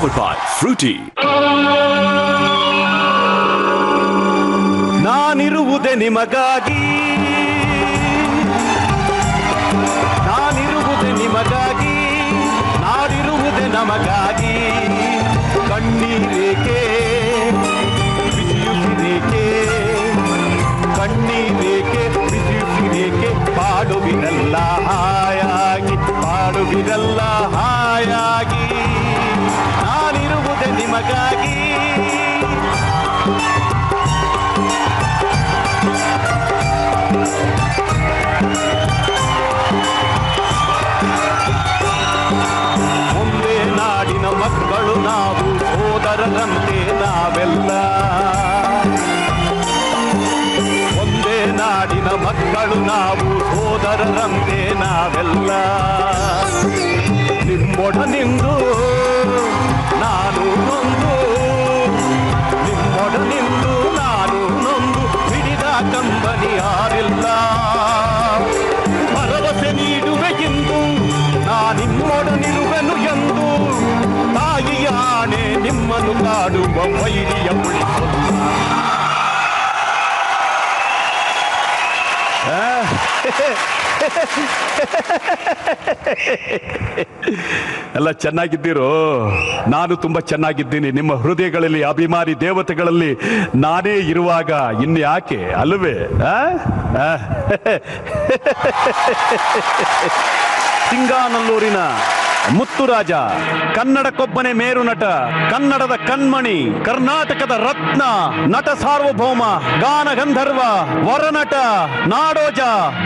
Powered by Fruity. ನಾನಿರುವುದೇ ನಿಮಗಾಗಿ, ನಾನಿರುವುದೇ ನಿಮಗಾಗಿ, ನಾಡಿರುವುದೇ ನಮಗಾಗಿ. ಕಣ್ಣೀರೇಕೆ ಬಿಸಿಯುಸಿರೇಕೆ, ಕಣ್ಣೀರೇಕೆ ಬಿಸಿಯುಸಿರೇಕೆ, ಪಾಡುವಿರಲ್ಲ ಹಾಯಾಗಿ, ಪಾಡುವಿರಲ್ಲ ಹಾಯಾಗಿ. ನಾನಿರುವುದೇ ನಿಮಗಾಗಿ. ಒಂದೇ ನಾಡಿನ ಮಕ್ಕಳು ನಾವು, ಸೋದರರಂತೆ ನಾವೆಲ್ಲ. ಒಂದೇ ನಾಡಿನ ಮಕ್ಕಳು ನಾವು, ಸೋದರರಂತೆ ನಾವೆಲ್ಲ. ನಿಮ್ಮೊಡನಿಂದು ನಾನು ನೊಂದು, ನಿಮ್ಮೊಡನಿಂದು ನಾನು ನೊಂದು, ಹಿಡಿದ ಕಂಬನಿ ಯಾರಿಲ್ಲ. ಭರವಸೆ ನೀಡುವೆಗೆಂದು ನಾನಿಮ್ಮೊಡನಿರುವೆನು ಎಂದು, ತಾಯಿಯ ಆಣೆ ನಿಮ್ಮನ್ನು ಕಾಡುವ ವೈರಿಯ ಉಳಿಸಲ್ಲ. ಎಲ್ಲ ಚೆನ್ನಾಗಿದ್ದೀರೋ? ನಾನು ತುಂಬಾ ಚೆನ್ನಾಗಿದ್ದೀನಿ. ನಿಮ್ಮ ಹೃದಯಗಳಲ್ಲಿ ಅಭಿಮಾನಿ ದೇವತೆಗಳಲ್ಲಿ ನಾನೇ ಇರುವಾಗ ಇನ್ಯಾಕೆ ಅಲ್ವೇ? ಸಿಂಗಾನಲ್ಲೂರಿನ ಮುತ್ತುರಾಜ, ಕನ್ನಡಕ್ಕೊಬ್ಬನೇ ಮೇರು ನಟ, ಕನ್ನಡದ ಕಣ್ಮಣಿ, ಕರ್ನಾಟಕದ ರತ್ನ, ನಟ ಸಾರ್ವಭೌಮ, ಗಾನ ಗಂಧರ್ವ, ವರನಟ, ನಾಡೋಜ,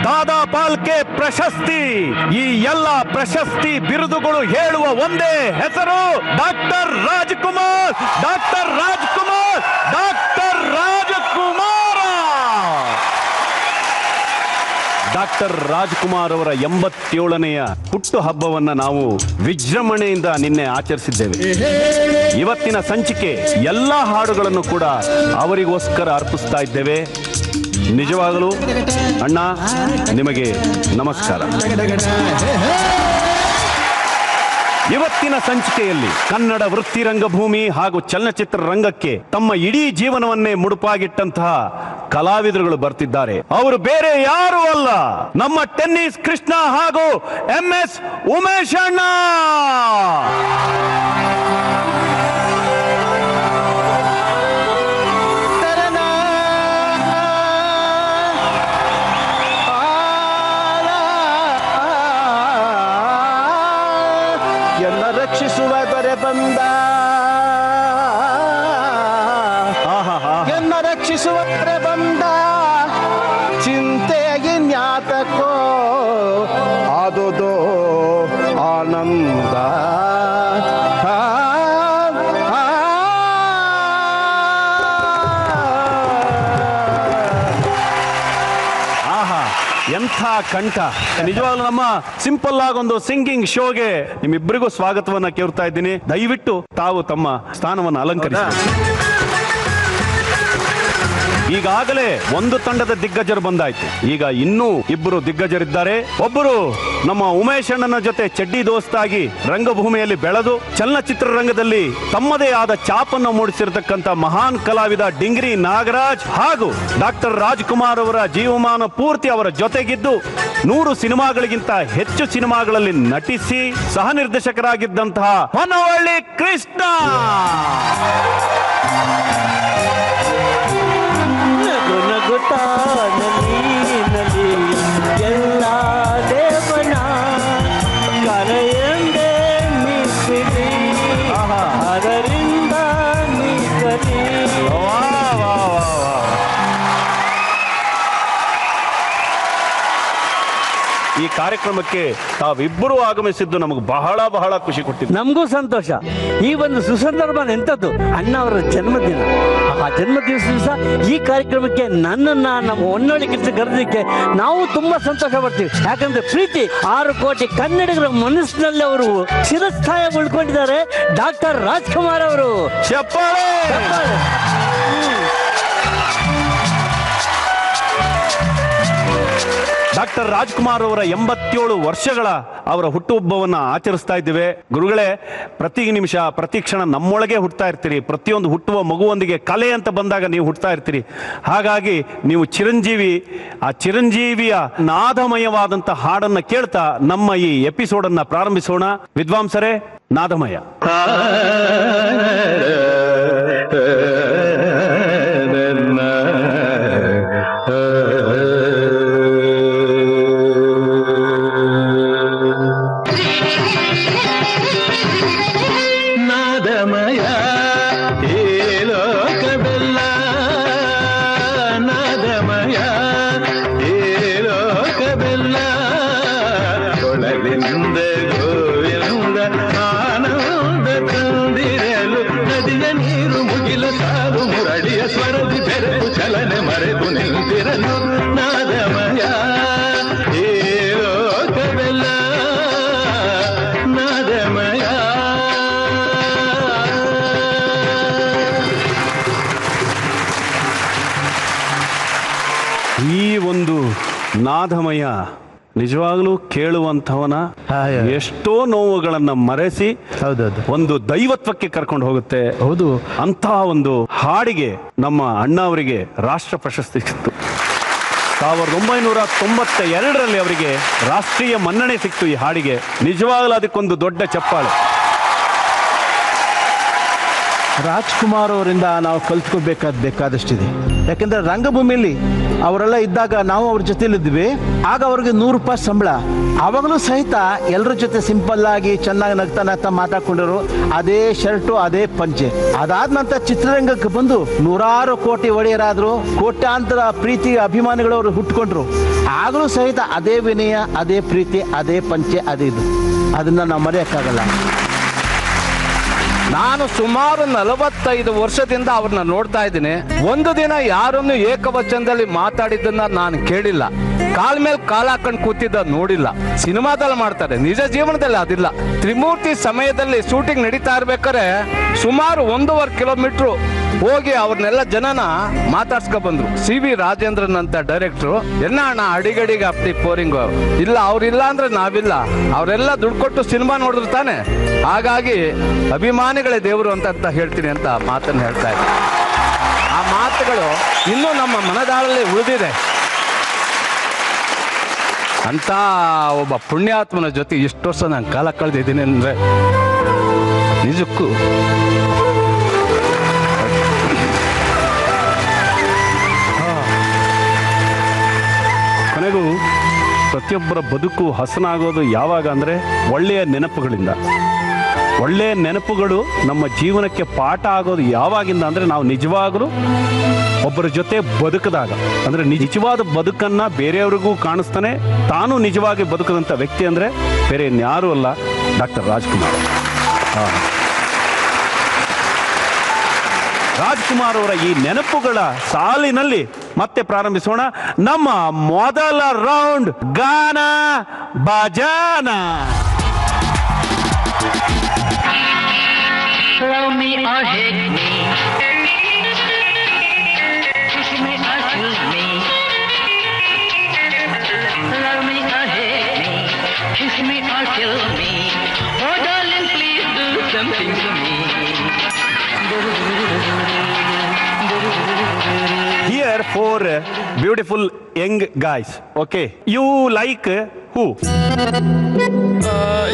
ದಾದಾ ಪಾಲ್ಕೆ ಪ್ರಶಸ್ತಿ. ಈ ಎಲ್ಲ ಪ್ರಶಸ್ತಿ ಬಿರುದುಗಳು ಹೇಳುವ ಒಂದೇ ಹೆಸರು, doctor Rajkumar, doctor Rajkumar, doctor Rajkumar. Doctor Rajkumar ಅವರ 87ನೆಯ ಹುಟ್ಟು ಹಬ್ಬವನ್ನ ನಾವು ವಿಜೃಂಭಣೆಯಿಂದ ನಿನ್ನೆ ಆಚರಿಸಿದ್ದೇವೆ. ಇವತ್ತಿನ ಸಂಚಿಕೆ ಎಲ್ಲಾ ಹಾಡುಗಳನ್ನು ಕೂಡ ಅವರಿಗೋಸ್ಕರ ಅರ್ಪಿಸ್ತಾ ಇದ್ದೇವೆ. ನಿಜವಾಗಲೂ ಅಣ್ಣ ನಿಮಗೆ ನಮಸ್ಕಾರ. ಇವತ್ತಿನ ಸಂಚಿಕೆಯಲ್ಲಿ ಕನ್ನಡ ವೃತ್ತಿ ರಂಗಭೂಮಿ ಹಾಗೂ ಚಲನಚಿತ್ರ ರಂಗಕ್ಕೆ ತಮ್ಮ ಇಡೀ ಜೀವನವನ್ನೇ ಮುಡುಪಾಗಿಟ್ಟಂತಹ ಕಲಾವಿದರುಗಳು ಬರ್ತಿದ್ದಾರೆ. ಅವರು ಬೇರೆ ಯಾರು ಅಲ್ಲ, ನಮ್ಮ ಟೆನ್ನಿಸ್ ಕೃಷ್ಣ ಹಾಗೂ MS ಉಮೇಶ್ ಅಣ್ಣ. ರಕ್ಷಿಸುವ ದೊರೆ ಬಂದ, ಎನ್ನ ರಕ್ಷಿಸುವ ದೊರೆ ಬಂದ, ಚಿಂತೆಗಿನ್ಯಾತಕ್ಕೋ ಆದುದೋ ಆನಂದ. ಎಂಥ ಕಂಠ! ನಿಜವಾಗ್ಲೂ ನಮ್ಮ ಸಿಂಪಲ್ ಆಗೊಂದು ಸಿಂಗಿಂಗ್ ಶೋಗೆ ನಿಮ್ಮಿಬ್ಬರಿಗೂ ಸ್ವಾಗತವನ್ನ ಕೇಳ್ತಾ ಇದ್ದೀನಿ. ದಯವಿಟ್ಟು ತಾವು ತಮ್ಮ ಸ್ಥಾನವನ್ನು ಅಲಂಕರಿಸಿ. ಈಗಾಗಲೇ ಒಂದು ತಂಡದ ದಿಗ್ಗಜರು ಬಂದಾಯ್ತು, ಈಗ ಇನ್ನೂ ಇಬ್ಬರು ದಿಗ್ಗಜರಿದ್ದಾರೆ. ಒಬ್ಬರು ನಮ್ಮ ಉಮೇಶ್ ಅಣ್ಣನ ಜೊತೆ ಚಡ್ಡಿ ದೋಸ್ತಾಗಿ ರಂಗಭೂಮಿಯಲ್ಲಿ ಬೆಳೆದು ಚಲನಚಿತ್ರ ರಂಗದಲ್ಲಿ ತಮ್ಮದೇ ಆದ ಛಾಪನ್ನು ಮೂಡಿಸಿರತಕ್ಕಂಥ ಮಹಾನ್ ಕಲಾವಿದ ಡಿಂಗ್ರಿ ನಾಗರಾಜ್, ಹಾಗೂ ಡಾಕ್ಟರ್ ರಾಜ್ಕುಮಾರ್ ಅವರ ಜೀವಮಾನ ಪೂರ್ತಿ ಅವರ ಜೊತೆಗಿದ್ದು 100 ಸಿನಿಮಾಗಳಿಗಿಂತ ಹೆಚ್ಚು ಸಿನಿಮಾಗಳಲ್ಲಿ ನಟಿಸಿ ಸಹ ನಿರ್ದೇಶಕರಾಗಿದ್ದಂತಹ ಹೊನ್ನವಳ್ಳಿ ಕೃಷ್ಣ. ಎಲ್ಲ ದೇವನ ಕರೆಯಂದೆ ಮಿಸಿರಿ, ಅದರಿಂದ ಮಿಸರಿ. ಈ ಕಾರ್ಯಕ್ರಮಕ್ಕೆ ತಾವಿಬ್ಬರು ಆಗಮಿಸಿದ್ದು ನಮಗೆ ಬಹಳ ಬಹಳ ಖುಷಿ ಕೊಟ್ಟಿದೆ. ನಮಗೂ ಸಂತೋಷ. ಈ ಒಂದು ಸುಸಂದರ್ಭ ಎಂಥದ್ದು, ಅಣ್ಣ ಅವರ ಜನ್ಮದಿನ. ಆ ಜನ್ಮ ದಿವಸ ಈ ಕಾರ್ಯಕ್ರಮಕ್ಕೆ ನನ್ನನ್ನ ನಮ್ಮ ಹೊನ್ನಳ್ಳಿ ಕೃಷ್ಣ ಕರೆದಕ್ಕೆ ನಾವು ತುಂಬಾ ಸಂತೋಷ ಪಡ್ತೀವಿ. ಯಾಕಂದ್ರೆ ಪ್ರೀತಿ 6 ಕೋಟಿ ಕನ್ನಡಿಗರ ಮನಸ್ಸಿನಲ್ಲಿ ಅವರು ಚಿರಸ್ಥಾಯ ಉಳ್ಕೊಂಡಿದ್ದಾರೆ. ಡಾಕ್ಟರ್ ರಾಜ್ಕುಮಾರ್ ಅವರು. ಚಪ್ಪಾಳೆ. ಡಾಕ್ಟರ್ ರಾಜ್ಕುಮಾರ್ ಅವರ 87 ವರ್ಷಗಳ ಅವರ ಹುಟ್ಟುಹಬ್ಬವನ್ನ ಆಚರಿಸ್ತಾ ಇದ್ದೇವೆ. ಗುರುಗಳೇ, ಪ್ರತಿ ನಿಮಿಷ ಪ್ರತಿ ಕ್ಷಣ ನಮ್ಮೊಳಗೆ ಹುಟ್ಟುತ್ತಾ ಇರ್ತೀರಿ. ಪ್ರತಿಯೊಂದು ಹುಟ್ಟುವ ಮಗುವೊಂದಿಗೆ ಕಲೆ ಅಂತ ಬಂದಾಗ ನೀವು ಹುಟ್ಟುತ್ತಾ ಇರ್ತೀರಿ. ಹಾಗಾಗಿ ನೀವು ಚಿರಂಜೀವಿ. ಆ ಚಿರಂಜೀವಿಯ ನಾದಮಯವಾದಂಥ ಹಾಡನ್ನ ಕೇಳ್ತಾ ನಮ್ಮ ಈ ಎಪಿಸೋಡ್ ಅನ್ನ ಪ್ರಾರಂಭಿಸೋಣ. ವಿದ್ವಾಂಸರೇ, ನಾದಮಯ. ನಾದಮಯ ಈ ಲೋಕವೆಲ್ಲ, ನಾದಮಯ ಈ ಲೋಕವೆಲ್ಲ, ಕೊಳಲಿಂದ ಗೋವಿಂದ ಆನಂದ ತಂದಿರಲು, ನದಿಯ ನೀರು ಮುಗಿಲ ಸಾಲು ಮುರಳಿಯ ಸ್ವರದಿ ಬೆರೆತು ಚಲನೆ ಮರೆತು ನಿಂತಿರಲು. ನಾದಮಯ ಈ ಲೋಕವೆಲ್ಲ, ನಾದಮಯ. ಈ ಒಂದು ನಾದಮಯ ನಿಜವಾಗ್ಲೂ ಕೇಳುವಂಥವನ ಎಷ್ಟೋ ನೋವುಗಳನ್ನ ಮರೆಸಿ ಹೌದೌದು ಒಂದು ದೈವತ್ವಕ್ಕೆ ಕರ್ಕೊಂಡು ಹೋಗುತ್ತೆ. ಹೌದು, ಅಂತಹ ಒಂದು ಹಾಡಿಗೆ ನಮ್ಮ ಅಣ್ಣ ಅವರಿಗೆ ರಾಷ್ಟ್ರ ಪ್ರಶಸ್ತಿ ಸಿಕ್ತು. 1992ರಲ್ಲಿ ಅವರಿಗೆ ರಾಷ್ಟ್ರೀಯ ಮನ್ನಣೆ ಸಿಕ್ತು ಈ ಹಾಡಿಗೆ. ನಿಜವಾಗ್ಲೂ ಅದಕ್ಕೊಂದು ದೊಡ್ಡ ಚಪ್ಪಾಳೆ. ರಾಜ್ಕುಮಾರ್ ಅವರಿಂದ ನಾವು ಬೇಕಾದಷ್ಟಿದೆ. ಯಾಕೆಂದ್ರೆ ರಂಗಭೂಮಿಯಲ್ಲಿ ಅವರೆಲ್ಲ ಇದ್ದಾಗ ನಾವು ಅವ್ರ ಜೊತೆಲಿದ್ವಿ. ಆಗ ಅವ್ರಿಗೆ 100 ರೂಪಾಯಿ ಸಂಬಳ. ಅವಾಗಲೂ ಸಹಿತ ಎಲ್ಲರ ಜೊತೆ ಸಿಂಪಲ್ ಆಗಿ ಚೆನ್ನಾಗಿ ನಗ್ತಾ ಮಾತಾಡ್ಕೊಂಡಿರು. ಅದೇ ಶರ್ಟು, ಅದೇ ಪಂಚೆ. ಅದಾದ ನಂತರ ಚಿತ್ರರಂಗಕ್ಕೆ ಬಂದು 100 ಕೋಟಿ ಒಡೆಯರಾದ್ರು, ಕೋಟ್ಯಾಂತರ ಪ್ರೀತಿ ಅಭಿಮಾನಿಗಳು ಅವರು ಹುಟ್ಕೊಂಡ್ರು. ಆಗಲೂ ಸಹಿತ ಅದೇ ವಿನಯ, ಅದೇ ಪ್ರೀತಿ, ಅದೇ ಪಂಚೆ, ಅದೇ ಇದು. ಅದನ್ನ ನಾವು ಮರೆಯೋಕ್ಕಾಗಲ್ಲ. ನಾನು ಸುಮಾರು 45 ವರ್ಷದಿಂದ ಅವ್ರನ್ನ ನೋಡ್ತಾ ಇದ್ದೀನಿ. ಒಂದು ದಿನ ಯಾರನ್ನು ಏಕವಚನದಲ್ಲಿ ಮಾತಾಡಿದ್ದನ್ನ ನಾನು ಕೇಳಿಲ್ಲ. ಕಾಲ್ ಮೇಲೆ ಕಾಲ್ ಹಾಕೊಂಡು ಕೂತಿದ್ದ ನೋಡಿಲ್ಲ. ಸಿನಿಮಾದಲ್ಲಿ ಮಾಡ್ತಾರೆ, ನಿಜ ಜೀವನದಲ್ಲಿ ಅದಿಲ್ಲ. ತ್ರಿಮೂರ್ತಿ ಸಮಯದಲ್ಲಿ ಶೂಟಿಂಗ್ ನಡೀತಾ ಇರ್ಬೇಕಾದ್ರೆ ಸುಮಾರು 1.5 ಕಿಲೋಮೀಟರ್ ಹೋಗಿ ಅವ್ರನ್ನೆಲ್ಲ ಜನನ ಮಾತಾಡ್ಸ್ಕೊ ಬಂದ್ರು. CV ರಾಜೇಂದ್ರನ್ ಅಂತ ಡೈರೆಕ್ಟ್ರು. ಎಲ್ಲ ಅಣ್ಣ ಅಡಿಗಡಿಗೆ ಅಪ್ಡಿ ಪೋರಿಂಗು ಇಲ್ಲ, ಅವ್ರಿಲ್ಲ ಅಂದ್ರೆ ನಾವಿಲ್ಲ. ಅವರೆಲ್ಲ ದುಡ್ಡು ಕೊಟ್ಟು ಸಿನಿಮಾ ನೋಡಿದ್ರು ತಾನೆ. ಹಾಗಾಗಿ ಅಭಿಮಾನಿಗಳೇ ದೇವರು ಅಂತ ಹೇಳ್ತೀನಿ ಅಂತ ಮಾತನ್ನು ಹೇಳ್ತಾ ಇದ್ದೆ. ಆ ಮಾತುಗಳು ಇನ್ನೂ ನಮ್ಮ ಮನದಾಳಲ್ಲಿ ಉಳಿದಿದೆ. ಅಂತ ಒಬ್ಬ ಪುಣ್ಯಾತ್ಮನ ಜೊತೆ ಇಷ್ಟು ವರ್ಷ ನಾನು ಕಾಲ ಕಳೆದಿದ್ದೀನಿ ಅಂದ್ರೆ ನಿಜಕ್ಕೂ ಕೊನೆಗೂ ಪ್ರತಿಯೊಬ್ಬರ ಬದುಕು ಹಸನಾಗೋದು ಯಾವಾಗ ಅಂದರೆ ಒಳ್ಳೆಯ ನೆನಪುಗಳಿಂದ. ಒಳ್ಳೆಯ ನೆನಪುಗಳು ನಮ್ಮ ಜೀವನಕ್ಕೆ ಪಾಠ ಆಗೋದು ಯಾವಾಗಿಂದ ಅಂದರೆ ನಾವು ನಿಜವಾಗಲೂ ಒಬ್ಬರ ಜೊತೆ ಬದುಕಿದಾಗ. ಅಂದರೆ ನಿಜವಾದ ಬದುಕನ್ನು ಬೇರೆಯವ್ರಿಗೂ ಕಾಣಿಸ್ತಾನೆ, ತಾನು ನಿಜವಾಗಿ ಬದುಕದಂಥ ವ್ಯಕ್ತಿ ಅಂದರೆ ಬೇರೆ ಇನ್ಯಾರೂ ಅಲ್ಲ, ಡಾಕ್ಟರ್ ರಾಜ್ಕುಮಾರ್. ರಾಜ್ಕುಮಾರ್ ಅವರ ಈ ನೆನಪುಗಳ ಸಾಲಿನಲ್ಲಿ ಮತ್ತೆ ಪ್ರಾರಂಭಿಸೋಣ ನಮ್ಮ ಮೊದಲ ರೌಂಡ್ ಗಾನ Bajana. Love me or hate me, kiss me or kill me. Love me or hate me, kiss me or kill me. Oh darling, please do something to me. Here 4 beautiful young guys. Okay, you like who?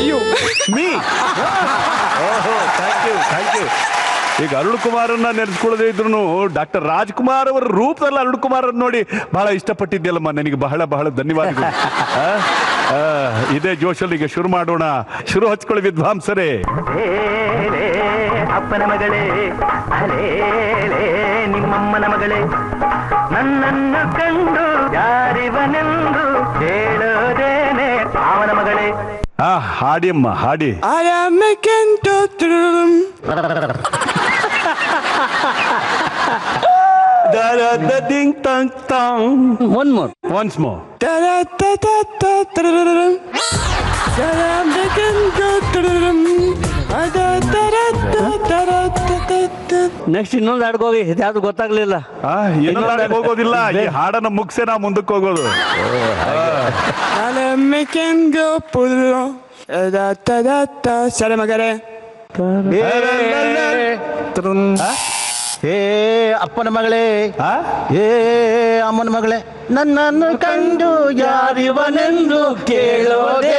you. Me. Thank you. ಈಗ ಅರುಣ್ ಕುಮಾರನ್ನ ನೆನೆಸ್ಕೊಳ್ಳದೆ ಇದ್ರು doctor Rajkumar ಅವರ ರೂಪದಲ್ಲಿ ಅರುಣ್ ಕುಮಾರ್ ನೋಡಿ ಬಹಳ ಇಷ್ಟಪಟ್ಟಿದ್ಯಲ್ಲಮ್ಮ. ನನಗೆ ಬಹಳ ಬಹಳ ಧನ್ಯವಾದಗಳು. ಇದೇ ಜೋಶಲ್ಲಿ ಈಗ ಶುರು ಮಾಡೋಣ. ಶುರು ಹಚ್ಕೊಳ್ಳಿ ವಿದ್ವಾಂಸರೇ. ಅಪ್ಪನ ಮಗಳೇ, ಅಲೇ ನಿಮ್ಮಮ್ಮನ ಮಗಳೇ, ನನ್ನನ್ನು ಕಂಡು ಯಾರಿವನೆಂದು ಹೇಳೋದೇನೆ ಅವನ ಮಗಳೇ. ಹಾಡಿ ಅಮ್ಮ, ಹಾಡಿ. One more. Once more. Next ಇನ್ನೊಂದು ಹಾಡ್ಗೋಗಿ ಇದ್ಯಾವ್ದು ಗೊತ್ತಾಗ್ಲಿಲ್ಲ. ಇನ್ನೊಂದು ಹೋಗೋದಿಲ್ಲ, ಈ ಹಾಡನ್ನ ಮುಗಿಸೇ ನಾ ಮುಂದಕ್ಕೆ ಹೋಗೋದು. ಸರಿ ಮಗರೇ. ಏ ಅಪ್ಪನ ಮಗಳೇ, ಏ ಅಮ್ಮನ ಮಗಳೇ, ನನ್ನನ್ನು ಕಂಡು ಯಾರಿವನೆಂದು ಕೇಳೋದೇ.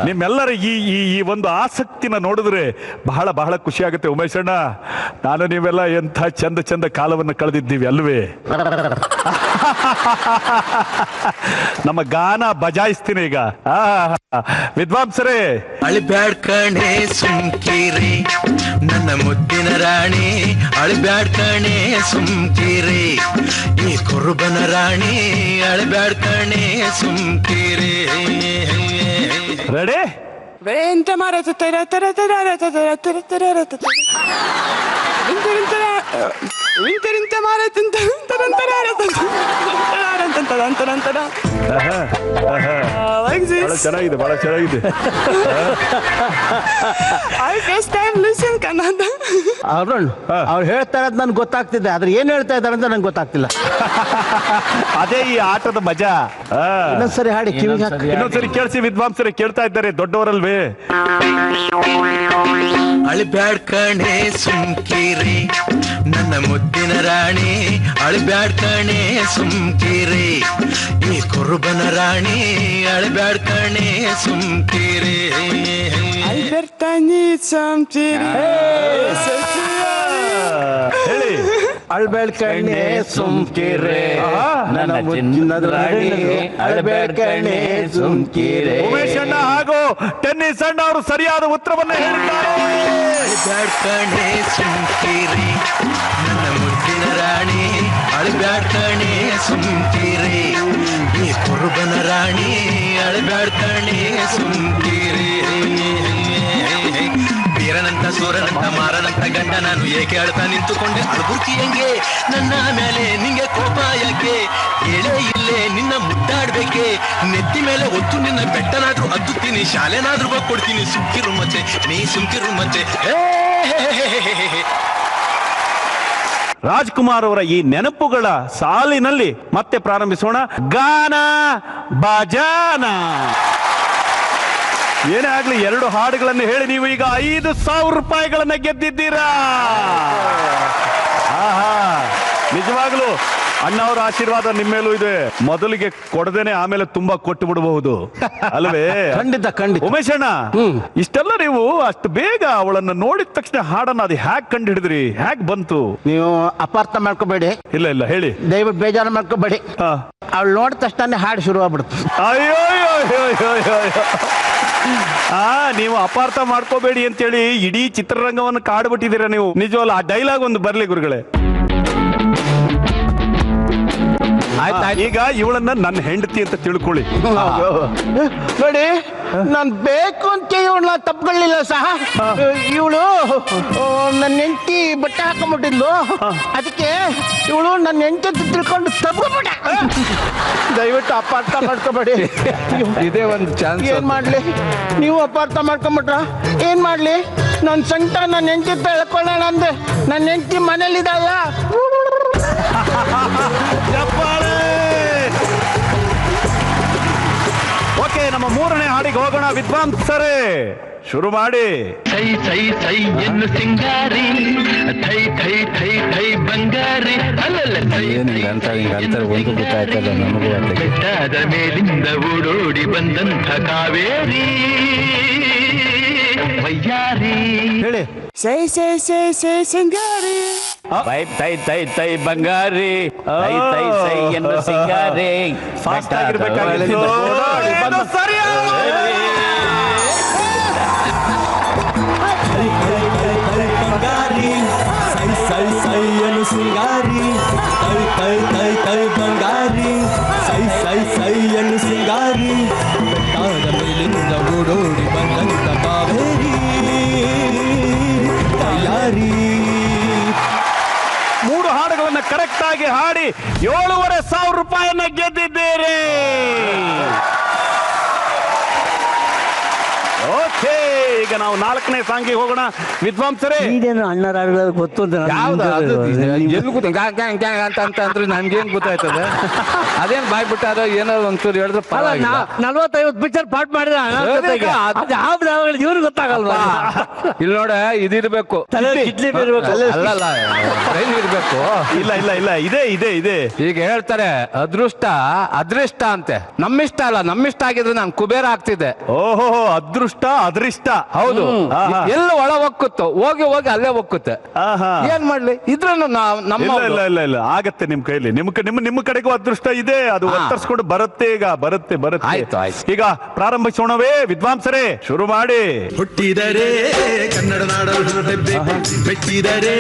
ನಿಮ್ಮೆಲ್ಲರ ಈ ಒಂದು ಆಸಕ್ತಿನ ನೋಡಿದ್ರೆ ಬಹಳ ಬಹಳ ಖುಷಿ ಆಗುತ್ತೆ ಉಮೇಶಣ್ಣ. ನಾನು ನೀವೆಲ್ಲ ಎಂಥ ಚಂದ ಚಂದ ಕಾಲವನ್ನು ಕಳೆದಿದ್ದೀವಿ ಅಲ್ವೇ? ನಮ್ಮ ಗಾನ ಬಜಾಯಿಸ್ತೀನಿ ಈಗ. ವಿದ್ವಾಂಸರೇ, ಅಳಿಬ್ಯಾಡ್ ಕಣೆ ಸುಮ್ಕಿರಿ ನನ್ನ ಮುದ್ದಿನ ರಾಣಿ, ಅಳಿಬ್ಯಾಡ್ ಕಣೆ ಸುಮ್ಕಿರಿ ಈ ಕುರುಬನ ರಾಣಿ, ಅಳಿಬ್ಯಾಡ್ ಕಣೆ ಸುಮ್ಕಿರಿ. ರೆಡಿ? ಎಂತ ಮಾರ ಚೆನ್ನಾಗಿದೆ, ಬಹಳ ಚೆನ್ನಾಗಿದೆ. ಅವ್ರು ಹೇಳ್ತಾ ಇರೋದು ನನ್ಗೆ ಗೊತ್ತಾಗ್ತಿದೆ, ಆದ್ರೆ ಏನ್ ಹೇಳ್ತಾ ಇದಾರೆ ಅಂತ ನಂಗೆ ಗೊತ್ತಾಗ್ತಿಲ್ಲ. ಅದೇ ಈ ಆಟದ ಮಜಾ. ಇನ್ನೊಂದ್ಸರಿ ಹಾಡಿ ಕಿವಿಗೆ ಹಾಕಿ. ಇನ್ನೊಂದ್ಸರಿ ಕೇಳಿಸಿ ವಿದ್ವಾಂಸರೇ, ಕೇಳ್ತಾ ಇದ್ದಾರೆ ದೊಡ್ಡವರಲ್ವೇ? ಅಳಿಬ್ಯಾಡ್ ಕಣೆ ಸುಮ್ಕಿರಿ ನನ್ನ ಮುದ್ದಿನ ರಾಣಿ, ಅಳಿಬ್ಯಾಡ್ ಕಣೆ ಸುಮ್ಕಿರಿ ಈ ಕುರುಬನ ರಾಣಿ, ಅಳಿಬ್ಯಾಡ್ ಕಣೆ ಸುಮ್ಕಿರಿ. ಹೇಳಿ. ಅಳ್ಬೇಡ್ ಕಣ್ಣೆ ಸುಮ್ಕಿರೆ ನನ್ನ ಮುಚ್ಚಿನದ ರಾಣಿ, ಅಳ್ಬೇಡ್ ಕಣ್ಣೆ ಸುಮ್ಕಿರೆ. ಉಮೇಶ್ ಅಣ್ಣ ಹಾಗೂ ಟೆನ್ನಿಸ್ ಅಣ್ಣ ಅವರು ಸರಿಯಾದ ಉತ್ತರವನ್ನು ಹೇಳಿದ್ದಾರೆ. ಅಳಿಬ್ಯಾಡ್ ಕಣೆ ಸುಮ್ಕಿರಿ ನನ್ನ ಮುದ್ದಿನ ರಾಣಿ, ಅಳಿಬ್ಯಾಡ್ ಕಣೆ ಸುಮ್ಕಿರಿ ಈ ಕುರುಬನ ರಾಣಿ, ಅಳಿಬ್ಯಾಡ್ ಕಣೆ ಸುಮ್ಕಿರಿ. ವೀರನಂತ ಸೂರನಂತ ಮಾರನಂತ ಗಂಡ ನಾನು ಏಕೆ ಅಳ್ತಾ ನಿಂತುಕೊಂಡೆ ಅಳ್ಬುರ್ಕಿ ಹೆಂಗೆ ನನ್ನ ಮೇಲೆ ನಿಂಗೆ ಕೋಪ ಯಾಕೆ, ಎಳೆ ಇಲ್ಲೇ ನಿನ್ನ ಮುದ್ದಾಡ್ಬೇಕೆ, ನೆತ್ತಿ ಮೇಲೆ ಒತ್ತು ನಿನ್ನ ಬೆಟ್ಟನಾದ್ರೂ ಅದ್ದುತ್ತೀನಿ, ಶಾಲೆನಾದ್ರೂ ಕೊಡ್ತೀನಿ, ಸುಮ್ಕಿರು ಮತ್ತೆ ನೀ ಸುಮ್ಕಿರು ಮತ್ತೆ. ರಾಜ್ಕುಮಾರ್ ಅವರ ಈ ನೆನಪುಗಳ ಸಾಲಿನಲ್ಲಿ ಮತ್ತೆ ಪ್ರಾರಂಭಿಸೋಣ. ಗಾನ ಬಜಾನ. ಏನೇ ಆಗ್ಲಿ, 2 ಹಾಡುಗಳನ್ನು ಹೇಳಿ ನೀವು ಈಗ 5,000 ರೂಪಾಯಿಗಳನ್ನ ಗೆದ್ದಿದ್ದೀರಾ. ನಿಜವಾಗ್ಲೂ ಅಣ್ಣವರ ಆಶೀರ್ವಾದ ನಿಮ್ಮೇಲೂ ಇದೆ. ಮೊದಲಿಗೆ ಕೊಡದೇನೆ ಆಮೇಲೆ ತುಂಬಾ ಕೊಟ್ಟು ಬಿಡಬಹುದು ಅಲ್ವೇ? ಖಂಡಿತ ಖಂಡಿತ. ಉಮೇಶ್ ಅಣ್ಣ, ಇಷ್ಟೆಲ್ಲ ನೀವು ಅಷ್ಟು ಬೇಗ ಅವಳನ್ನ ನೋಡಿದ ತಕ್ಷಣ ಹಾಡನ್ನ ಅದು ಹ್ಯಾಕ್ ಕಂಡು ಹಿಡಿದ್ರಿ? ಹ್ಯಾಕ್ ಬಂತು? ನೀವು ಅಪಾರ್ಥ ಮಾಡ್ಕೋಬೇಡಿ. ಇಲ್ಲ ಇಲ್ಲ, ಹೇಳಿ. ದಯವಿಟ್ಟು ಬೇಜಾರು ಮಾಡ್ಕೋಬೇಡಿ. ಅವಳು ನೋಡಿದ ತಕ್ಷಣ ಹಾಡು ಶುರು ಆಗ್ಬಿಡ್ತು. ಅಯ್ಯೋ ನೀವು ಅಪಾರ್ಥ ಮಾಡ್ಕೋಬೇಡಿ ಅಂತೇಳಿ ಇಡೀ ಚಿತ್ರರಂಗವನ್ನು ಕಾಡ್ಬಿಟ್ಟಿದ್ದೀರಾ ನೀವು. ನಿಜವಲ್ಲ, ಆ ಡೈಲಾಗ್ ಒಂದು ಬರ್ಲಿ ಗುರುಗಳೇ. ಈಗ ಇವಳನ್ನ ನನ್ನ ಹೆಂಡತಿ ಅಂತ ತಿಳ್ಕೊಳ್ಳಿ. ನೋಡಿ, ನಾನು ಬೇಕು ಅಂತ ಇವಳನ್ನ ತಪ್ಪುಗಳಿಲ್ಲ ಸಹ. ಇವಳು ನನ್ನ ಹೆಂಡತಿ ಬಟ್ಟೆ ಹಾಕೊಂಡ್ಬಿಟ್ಟಿದ್ಲು, ಅದಕ್ಕೆ ಇವಳು ನನ್ನ ಹೆಂಡತಿ ಅಂತ ತಿಳ್ಕೊಂಡು ತಪ್ಪಿಬಿಟ್ಟ. ದಯವಿಟ್ಟು ಅಪಾರ್ಥ ಮಾಡ್ಕೋಬೇಡಿ. ಇದೇ ಒಂದು ಚಾನ್ಸ್. ಏನ್ ಮಾಡ್ಲಿ, ನೀವು ಅಪಾರ್ಥ ಮಾಡ್ಕೊಂಬಿಟ್ರ ಏನ್ ಮಾಡ್ಲಿ? ನನ್ನ ಸಂಕಟ ನನ್ನ ಹೆಂಡತಿ ಹೇಳ್ಕೊಳ್ಳೋಣ ಅಂದೆ, ನನ್ನ ಹೆಂಡತಿ ಮನೇಲಿದ್ದಾಳ. ಓಕೆ, ನಮ್ಮ 3ನೇ ಹಾಡಿಗೆ ಹೋಗೋಣ. ವಿದ್ವಾಂಸರೇ, ಶುರು ಮಾಡಿ. ಸೈ ಸೈ ಸೈ ಎನ್ನು ಸಿಂಗಾರಿ, ಥೈ ಥೈ ಥೈ ಥೈ ಬಂಗಾರಿ, ಅಲ್ಲಲ್ಲ ಸೈ ಒಂದು ಗೊತ್ತಾಯ್ತಲ್ಲ ನಮಗೂ. ಬೆಟ್ಟದ ಮೇಲಿಂದ ಓಡೋಡಿ ಬಂದಂಥ ಕಾವೇರಿ, ವಯ್ಯಾರಿ. ಹೇಳಿ. ಸೈ ಸೈ ಸೈ ಸೈ ಸಿಂಗಾರಿ. ತೈ ತೈ ತೈ ತೈ ಬಂಗಾರಿ ತೈ ತೈ ಸೈ ಎನ್ನು ಸಿಂಗಾರಿ. ಫಾಸ್ಟ್ ಆಗಿರ್ಬೇಕಾಗಿತ್ತು. ಬಂಗಾರಿ ಸೈ ಸೈ ಸೈ ಎನ್ನು ಸಿಂಗಾರಿ ತೈ ತೈ ತೈ ತೈ ಬಂಗಾರಿ ಸೈ ಸೈ ಸೈ ಎನ್ನು ಸಿಂಗಾರಿ. ಬೆಟ್ಟಾದ ಮೇಲಿಂದ ಓಡೋಡಿ ಬಂದಂತ ಕಾವೇರಿ ತಯಾರಿ. 3 ಹಾಡುಗಳನ್ನ ಕರೆಕ್ಟ್ ಆಗಿ ಹಾಡಿ 7,500 ರೂಪಾಯಿಯನ್ನ ಗೆದ್ದಿದ್ದೀರಿ. ಓಕೆ, ಈಗ ನಾವು 4ನೇ ಸಾಂಗಿಗೆ ಹೋಗೋಣ. ವಿದ್ವಾಂಸರೇ, ಇದೇನು ಅಣ್ಣರ ಹಾಡುಗಳು ಗೊತ್ತು ಅಂತ ಎಲ್ಲಿ ಗೊತ್ತ ಅಂತ ಅಂದ್ರೆ ನನ್ಗೇನ್ ಗೊತ್ತಾಯ್ತದೆ. ಅದೇನ್ ಬಾಯ್ ಬಿಟ್ಟಾರ ಏನಾದ್ರು ಒಂಚೂರು ಹೇಳಿದ್ರೆ 40-50 ಪಿಕ್ಚರ್ ಪಾಠ ಮಾಡಿದ ಇವ್ರು ಗೊತ್ತಾಗಲ್ವಾ? ಇಲ್ಲಿ ನೋಡ ಇದಿರ್ಬೇಕು, ಅಲ್ಲಲ್ಲ ಟ್ರೈನ್ ಇರ್ಬೇಕು. ಇಲ್ಲ ಇಲ್ಲ ಇಲ್ಲ, ಇದೆ ಇದೆ ಇದೆ. ಈಗ ಹೇಳ್ತಾರೆ ಅದೃಷ್ಟ ಅದೃಷ್ಟ ಅಂತೆ. ನಮ್ಮಿಷ್ಟ ಅಲ್ಲ, ನಮ್ಮಿಷ್ಟ ಆಗಿದ್ರೆ ನಾನು ಕುಬೇರ ಆಗ್ತಿದ್ದೆ. ಓಹೋ, ಅದೃಷ್ಟ ಅದೃಷ್ಟ. ಹೌದು, ಆಹಾ. ಎಲ್ಲ ಒಳ ಒಕ್ಕುತ್ತು, ಹೋಗಿ ಹೋಗಿ ಅಲ್ಲೇ ಒಕ್ಕುತ್ತೆ. ಆಹಾ. ಏನ್ ಮಾಡ್ಲಿ, ಇದ್ರನ್ನು ನಮ್ಮ ಇಲ್ಲ ಇಲ್ಲ ಇಲ್ಲ ಇಲ್ಲ, ಆಗತ್ತೆ ನಿಮ್ ಕೈಲಿ. ನಿಮ್ಮ ಕಡೆಗೂ ಅದೃಷ್ಟ ಇದೆ, ಅದು ಒತ್ತರಿಸ್ಕೊಂಡು ಬರುತ್ತೆ. ಈಗ ಬರುತ್ತೆ ಬರುತ್ತೆ. ಆಯ್ತು ಆಯ್ತು. ಈಗ ಪ್ರಾರಂಭಿಸೋಣವೇ? ವಿದ್ವಾಂಸರೇ ಶುರು ಮಾಡಿ. ಹುಟ್ಟಿದರೆ ಕನ್ನಡ ನಾಡಲು ಹುಟ್ಟಬೇಕು, ಮೆಟ್ಟಿದರೆ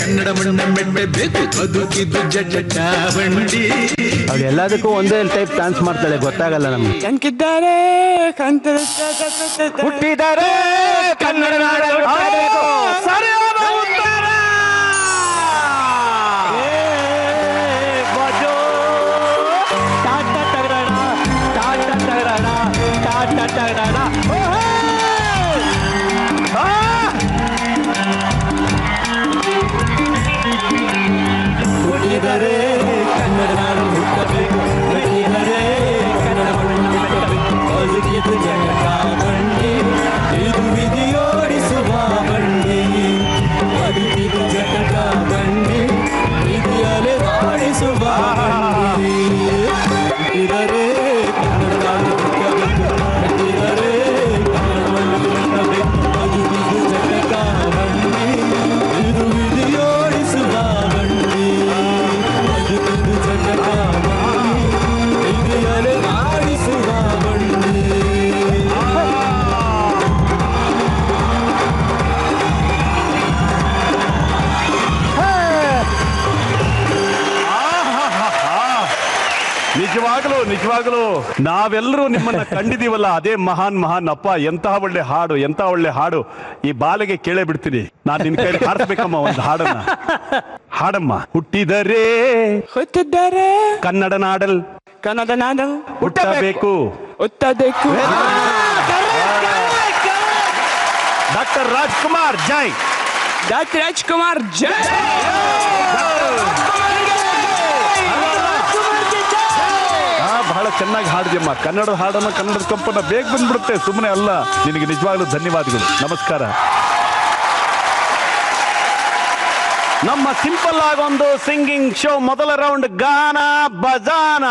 ಕನ್ನಡ ಮಣ್ಣ ಮೆಟ್ಟಬೇಕು, ಬದುಕಿದ್ದು ಜಟ ಬಂಡಿ. ಅವ್ಳು ಎಲ್ಲದಕ್ಕೂ ಒಂದೇ ಟೈಪ್ ಡಾನ್ಸ್ ಮಾಡ್ತಾಳೆ, ಗೊತ್ತಾಗಲ್ಲ ನಮ್ಗೆ. ಕಣ್ಕಿದ್ದಾರೆ ಕಂತ ಹುಟ್ಟಿದರೆ ಕನ್ನಡ ನಾಡಲು ಹುಟ್ಟಬೇಕು. ಸರಿಯಾದ ಉತ್ತರ. ಹುಟ್ಟಿದರೆ ಕನ್ನಡ ನಾಡು ಹುಟ್ಟಬೇಕು, ಮೆಟ್ಟಿದರೆ ಕನ್ನಡ ಮಣ್ಣು ಮೆಟ್ಟಬೇಕು, ಬದುಕಿದು ಜಟ ಬಂಡಿ, ಇದು ವಿಧಿಯೋಡಿಸುವ ಬಂಡಿ, ಬದುಕಿದು ಜಟ ಬಂಡಿ, ವಿಧಿಯಲೆ ಓಡಿಸುವ ಬಂಡಿ. ಹುಟ್ಟಿದರೆ ಕನ್ನಡ ನಾಡು ಹುಟ್ಟಬೇಕು, ಮೆಟ್ಟಿದರೆ ಕನ್ನಡ ಮಣ್ಣು ಮೆಟ್ಟಬೇಕು, ಬದುಕಿದು ಜಟ ಬಂಡಿ, ಇದು ವಿಧಿಯೋಡಿಸುವ ಬಂಡಿ, ಬದುಕಿದು ಜಟ ಬಂಡಿ, ವಿಧಿಯಲೆ ಆಡಿಸುವ ಬಂಡಿ. ನಿಜವಾಗಲೂ ನಾವೆಲ್ಲರೂ ನಿಮ್ಮನ್ನ ಕಂಡಿದೀವಲ್ಲ, ಅದೇ ಮಹಾನ್ ಮಹಾನ್ ಅಪ್ಪ. ಎಂತಹ ಒಳ್ಳೆ ಹಾಡು, ಎಂತಹ ಒಳ್ಳೆ ಹಾಡು. ಈ ಬಾಲೆಗೆ ಕೇಳೇ ಬಿಡ್ತೀನಿ ನಾನು. ನಿನ್ ಕೈ ಹಾಡ್ಬೇಕಮ್ಮ ಒಂದು ಹಾಡನ್ನ. ಹಾಡಮ್ಮ. ಹುಟ್ಟಿದರೆ ಹುಟ್ಟಿದ್ದಾರೆ ಕನ್ನಡ ನಾಡಲ್ ಕನ್ನಡ ನಾಡು ಹುಟ್ಟಬೇಕು, ಹುಟ್ಟಬೇಕು. ಡಾಕ್ಟರ್ ರಾಜ್ಕುಮಾರ್ ಜೈ. ಡಾಕ್ಟರ್ ರಾಜ್ಕುಮಾರ್ ಜೈ. ಬಹಳ ಚೆನ್ನಾಗಿ ಹಾಡಿದೆಯಮ್ಮ. ಕನ್ನಡದ ಹಾಡನ್ನ, ಕನ್ನಡದ ಕಂಪನ್ನ ಬೇಗ ಬಂದ್ಬಿಡುತ್ತೆ, ಸುಮ್ಮನೆ ಅಲ್ಲ. ನಿನಗೆ ನಿಜವಾಗ್ಲೂ ಧನ್ಯವಾದಗಳು, ನಮಸ್ಕಾರ. ನಮ್ಮ ಸಿಂಪಲ್ ಆಗೊಂದು ಸಿಂಗಿಂಗ್ ಶೋ ಮೊದಲ ರೌಂಡ್ ಗಾನ ಬಜಾನ.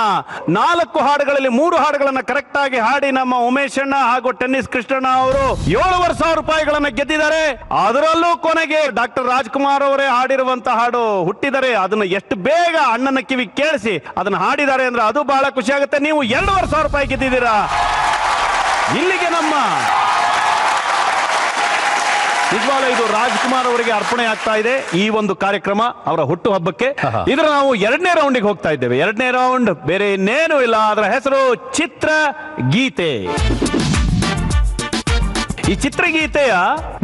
4 ಹಾಡುಗಳಲ್ಲಿ 3 ಹಾಡುಗಳನ್ನ ಕರೆಕ್ಟ್ ಆಗಿ ಹಾಡಿ ನಮ್ಮ ಉಮೇಶ್ ಅಣ್ಣ ಹಾಗೂ ಟೆನ್ನಿಸ್ ಕೃಷ್ಣಣ್ಣ ಅವರು 7,500 ರೂಪಾಯಿಗಳನ್ನ ಗೆದ್ದಿದ್ದಾರೆ. ಅದರಲ್ಲೂ ಕೊನೆಗೆ ಡಾಕ್ಟರ್ ರಾಜ್ಕುಮಾರ್ ಅವರೇ ಹಾಡಿರುವಂತ ಹಾಡು ಹುಟ್ಟಿದರೆ, ಅದನ್ನ ಎಷ್ಟು ಬೇಗ ಅಣ್ಣನ ಕಿವಿ ಕೇಳಿಸಿ ಅದನ್ನ ಹಾಡಿದ್ದಾರೆ ಅಂದ್ರೆ ಅದು ಬಹಳ ಖುಷಿ ಆಗುತ್ತೆ. ನೀವು 2,500 ರೂಪಾಯಿ ಗೆದ್ದಿದ್ದೀರಾ. ಇಲ್ಲಿಗೆ ನಮ್ಮ ನಿಜವಾಗ್ಲೂ ಇದು ರಾಜ್ಕುಮಾರ್ ಅವರಿಗೆ ಅರ್ಪಣೆ ಆಗ್ತಾ ಇದೆ ಈ ಒಂದು ಕಾರ್ಯಕ್ರಮ, ಅವರ ಹುಟ್ಟು ಹಬ್ಬಕ್ಕೆ. ಇದರ ನಾವು 2ನೇ ರೌಂಡಿಗೆ ಹೋಗ್ತಾ ಇದ್ದೇವೆ. 2ನೇ ರೌಂಡ್ ಬೇರೆ ಇನ್ನೇನು ಇಲ್ಲ, ಅದರ ಹೆಸರು ಚಿತ್ರಗೀತೆ. ಈ ಚಿತ್ರಗೀತೆಯ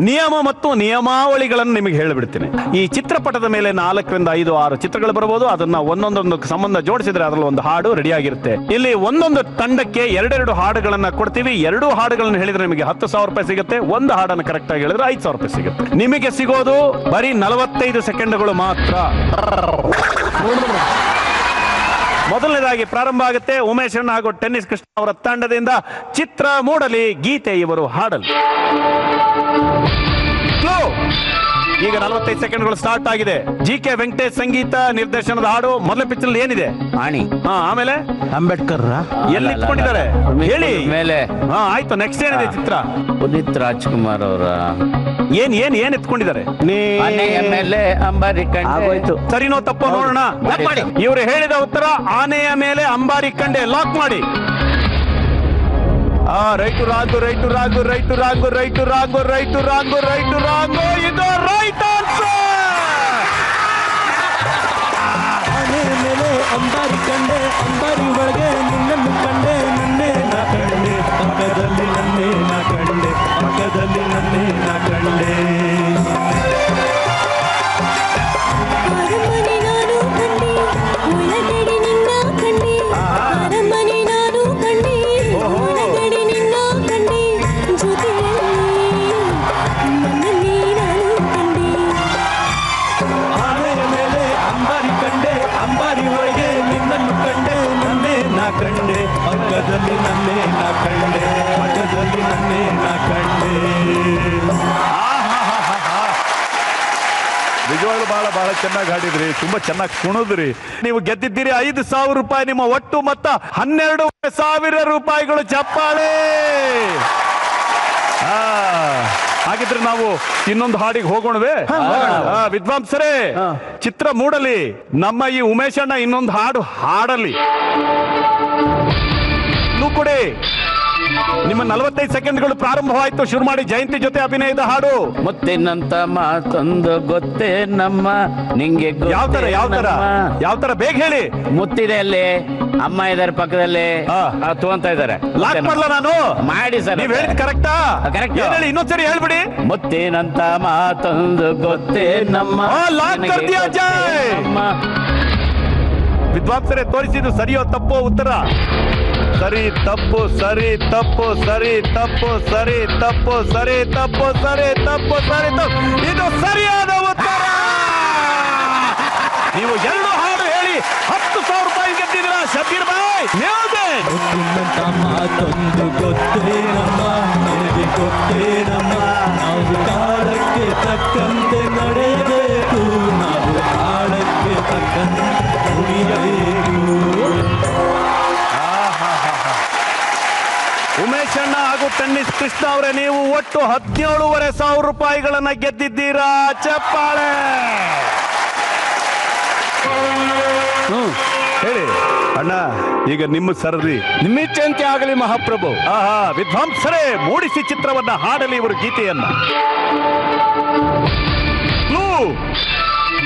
ನಿಯಮ ಮತ್ತು ನಿಯಮಾವಳಿಗಳನ್ನು ನಿಮಗೆ ಹೇಳಿಬಿಡ್ತೀನಿ. ಈ ಚಿತ್ರಪಟದ ಮೇಲೆ 4 ರಿಂದ 5, 6 ಚಿತ್ರಗಳು ಬರಬಹುದು. ಅದನ್ನ ಒಂದೊಂದೊಂದು ಸಂಬಂಧ ಜೋಡಿಸಿದ್ರೆ ಅದರಲ್ಲಿ ಒಂದು ಹಾಡು ರೆಡಿ ಆಗಿರುತ್ತೆ. ಇಲ್ಲಿ ಒಂದೊಂದು ತಂಡಕ್ಕೆ 2 ಹಾಡುಗಳನ್ನ ಕೊಡ್ತೀವಿ. 2 ಹಾಡುಗಳನ್ನು ಹೇಳಿದ್ರೆ ನಿಮಗೆ 10,000 ರೂಪಾಯಿ ಸಿಗುತ್ತೆ. ಒಂದು ಹಾಡನ್ನು ಕರೆಕ್ಟ್ ಆಗಿ ಹೇಳಿದ್ರೆ 5,000 ರೂಪಾಯಿ ಸಿಗುತ್ತೆ. ನಿಮಗೆ ಸಿಗೋದು ಬರೀ 45 ಸೆಕೆಂಡ್ಗಳು ಮಾತ್ರ. ಮೊದಲನೇದಾಗಿ ಪ್ರಾರಂಭ ಆಗುತ್ತೆ. ಉಮೇಶ್ ಅಣ್ಣ ಹಾಗೂ ಟೆನ್ನಿಸ್ ಕೃಷ್ಣ ಅವರ ತಂಡದಿಂದ ಚಿತ್ರ ಮೂಡಲಿ ಗೀತೆ ಇವರು ಹಾಡಲು. ಈಗ 45 ಸೆಕೆಂಡ್ಗಳು ಸ್ಟಾರ್ಟ್ ಆಗಿದೆ. ಜಿ.ಕೆ. ವೆಂಕಟೇಶ್ ಸಂಗೀತ ನಿರ್ದೇಶನದ ಹಾಡು. ಮೊದಲ ಪಿಕ್ಚರ್ ಏನಿದೆ? ಆಣಿ. ಆಮೇಲೆ ಅಂಬೇಡ್ಕರ್ ಎಲ್ಲಿ ಇಟ್ಕೊಂಡಿದ್ದಾರೆ ಹೇಳಿ. ಮೇಲೆ ಆಯ್ತು, ನೆಕ್ಸ್ಟ್ ಏನಿದೆ ಚಿತ್ರ? ಪುನೀತ್ ರಾಜ್ಕುಮಾರ್ ಅವರ ಏನ್ ಏನ್ ಏನ್ ಎತ್ಕೊಂಡಿದ್ದಾರೆ? ಮೇಲೆ ಅಂಬಾರಿ ಆಗೋಯ್ತು. ಸರಿನೋ ತಪ್ಪೋ ನೋಡೋಣ. ಇವರು ಹೇಳಿದ ಉತ್ತರ ಆನೆಯ ಮೇಲೆ ಅಂಬಾರಿ ಕಂಡೆ. ಲಾಕ್ ಮಾಡಿ. Right wrong right wrong right wrong right wrong right wrong right wrong. ಇದು ರೈಟ್ ಆನ್ಸರ್. ಆನೆ ಮೇಲೆ ಅಂಬಾರಿ ಕಂಡೆ, ಅಂಬಾರಿ ಒಳಗೆ ನಿನ್ನನ್ನು ಕಂಡೆ, ನನ್ನೇ ನಾ ಕಂಡೆ, ಪಕ್ಕದಲ್ಲಿ ನನ್ನೇ ನಾ ಕಂಡೆ, ಪಕ್ಕದಲ್ಲಿ ನನ್ನೇ ನಾ ಕಂಡೆ. ಕಂಡೆ ಪಕ್ಕದಲ್ಲಿ ನನ್ನೇ ನಾ ಕಂಡೆ, ಪಕ್ಕದಲ್ಲಿ ನನ್ನೇ ನಾ ಕಂಡೆ. ನಿಜವಾಗ್ಲೂ ಬಹಳ ಚೆನ್ನಾಗಿ ಹಾಡಿದ್ರಿ, ತುಂಬಾ ಚೆನ್ನಾಗಿ ಕುಣಿದ್ರಿ. ನೀವು ಗೆದ್ದಿದ್ದೀರಿ 5,000 ರೂಪಾಯಿ. ನಿಮ್ಮ ಒಟ್ಟು ಮೊತ್ತ 12,000 ರೂಪಾಯಿಗಳು. ಚಪ್ಪಾಳೆ. ಹಾಗಿದ್ರೆ ನಾವು ಇನ್ನೊಂದು ಹಾಡಿಗೆ ಹೋಗೋಣವೇ? ವಿದ್ವಾಂಸರೇ, ಚಿತ್ರ ಮೂಡಲಿ. ನಮ್ಮ ಈ ಉಮೇಶ್ ಅಣ್ಣ ಇನ್ನೊಂದು ಹಾಡು ಹಾಡಲಿ. ಕೊಡಿ. ನಿಮ್ಮ 45 ಸೆಕೆಂಡ್ಗಳು ಪ್ರಾರಂಭವಾಯ್ತು. ಶುರು ಮಾಡಿ. ಜಯಂತಿ ಜೊತೆ ಅಭಿನಯದ ಹಾಡು. ಮುತ್ತಿನಂತ ಮಾತೊಂದು ಗೊತ್ತೇ ನಮ್ಮ ನಿಂಗೆ. ಯಾವ ತರ ಬೇಗ ಹೇಳಿ. ಮುತ್ತಿದೆ ಅಲ್ಲಿ, ಅಮ್ಮ ಇದಾರೆ ಪಕ್ಕದಲ್ಲಿ, ಅಂತ ಇದಾರೆ. ಲಾಕ್ ಮಾಡಲ ನಾನು? ಮಾಡಿ ಸರ್. ನೀವ್ ಹೇಳಿದ್ ಕರೆಕ್ಟಾ? ಕರೆಕ್ಟ್. ಹೇಳಿ, ಇನ್ನೊಂದ್ಸರಿ ಹೇಳ್ಬಿಡಿ. ಮುತ್ತಿನಂತ ಮಾತೊಂದು ಗೊತ್ತೇ ನಮ್ಮ. ಲಾಕ್ ಕರ್ದಿಯಾ ಜೈ. ವಿದ್ವಾಂಸರೇ, ತೋರಿಸಿದ್ದು ಸರಿಯೋ ತಪ್ಪೋ ಉತ್ತರ? ಸರಿ ತಪ್ಪು ಸರಿ ತಪ್ಪು ಸರಿ ತಪ್ಪು ಸರಿ ತಪ್ಪು ಸರಿ ತಪ್ಪು ಸರಿ ತಪ್ಪು ಸರಿ ತಪ್ಪು. ಇದು ಸರಿಯಾದ ಉತ್ತರ. ನೀವು 2 ಹಾಡು ಹೇಳಿ 10,000 ರೂಪಾಯಿ ಗೆದ್ದಿದ್ದೀರಾ. ಶಬೀರ್ ಬಾಯ್, ಮುತ್ತಿನಂತ ಮಾತೊಂದು ಗೊತ್ತೇ ನಮ್ಮ, ನಿನಗೆ ಗೊತ್ತೇ ನಮ್ಮ. ನಾವು ಕಾಲಕ್ಕೆ ತಕ್ಕಂತೆ ನಡೆಯಬೇಕು, ನಾವು ಕಾಲಕ್ಕೆ ತಕ್ಕಂತೆ ಉಳಿಯಬೇಕು. ಉಮೇಶ್ ಅಣ್ಣ ಹಾಗೂ ಟೆನ್ನಿಸ್ ಕೃಷ್ಣ ಅವರೇ, ನೀವು ಒಟ್ಟು 17,500 ರೂಪಾಯಿಗಳನ್ನ ಗೆದ್ದಿದ್ದೀರಾ. ಚಪ್ಪಾಳೆ. ಹೇಳಿ ಅಣ್ಣ, ಈಗ ನಿಮ್ಮ ಸರದಿ. ನಿಮ್ಮಿಚ್ಛೆಯಂತೆ ಆಗಲಿ ಮಹಾಪ್ರಭು. ವಿದ್ವಾಂಸರೇ, ಮೂಡಿಸಿ ಚಿತ್ರವನ್ನ ಹಾಡಲಿ ಇವರು ಗೀತೆಯನ್ನ.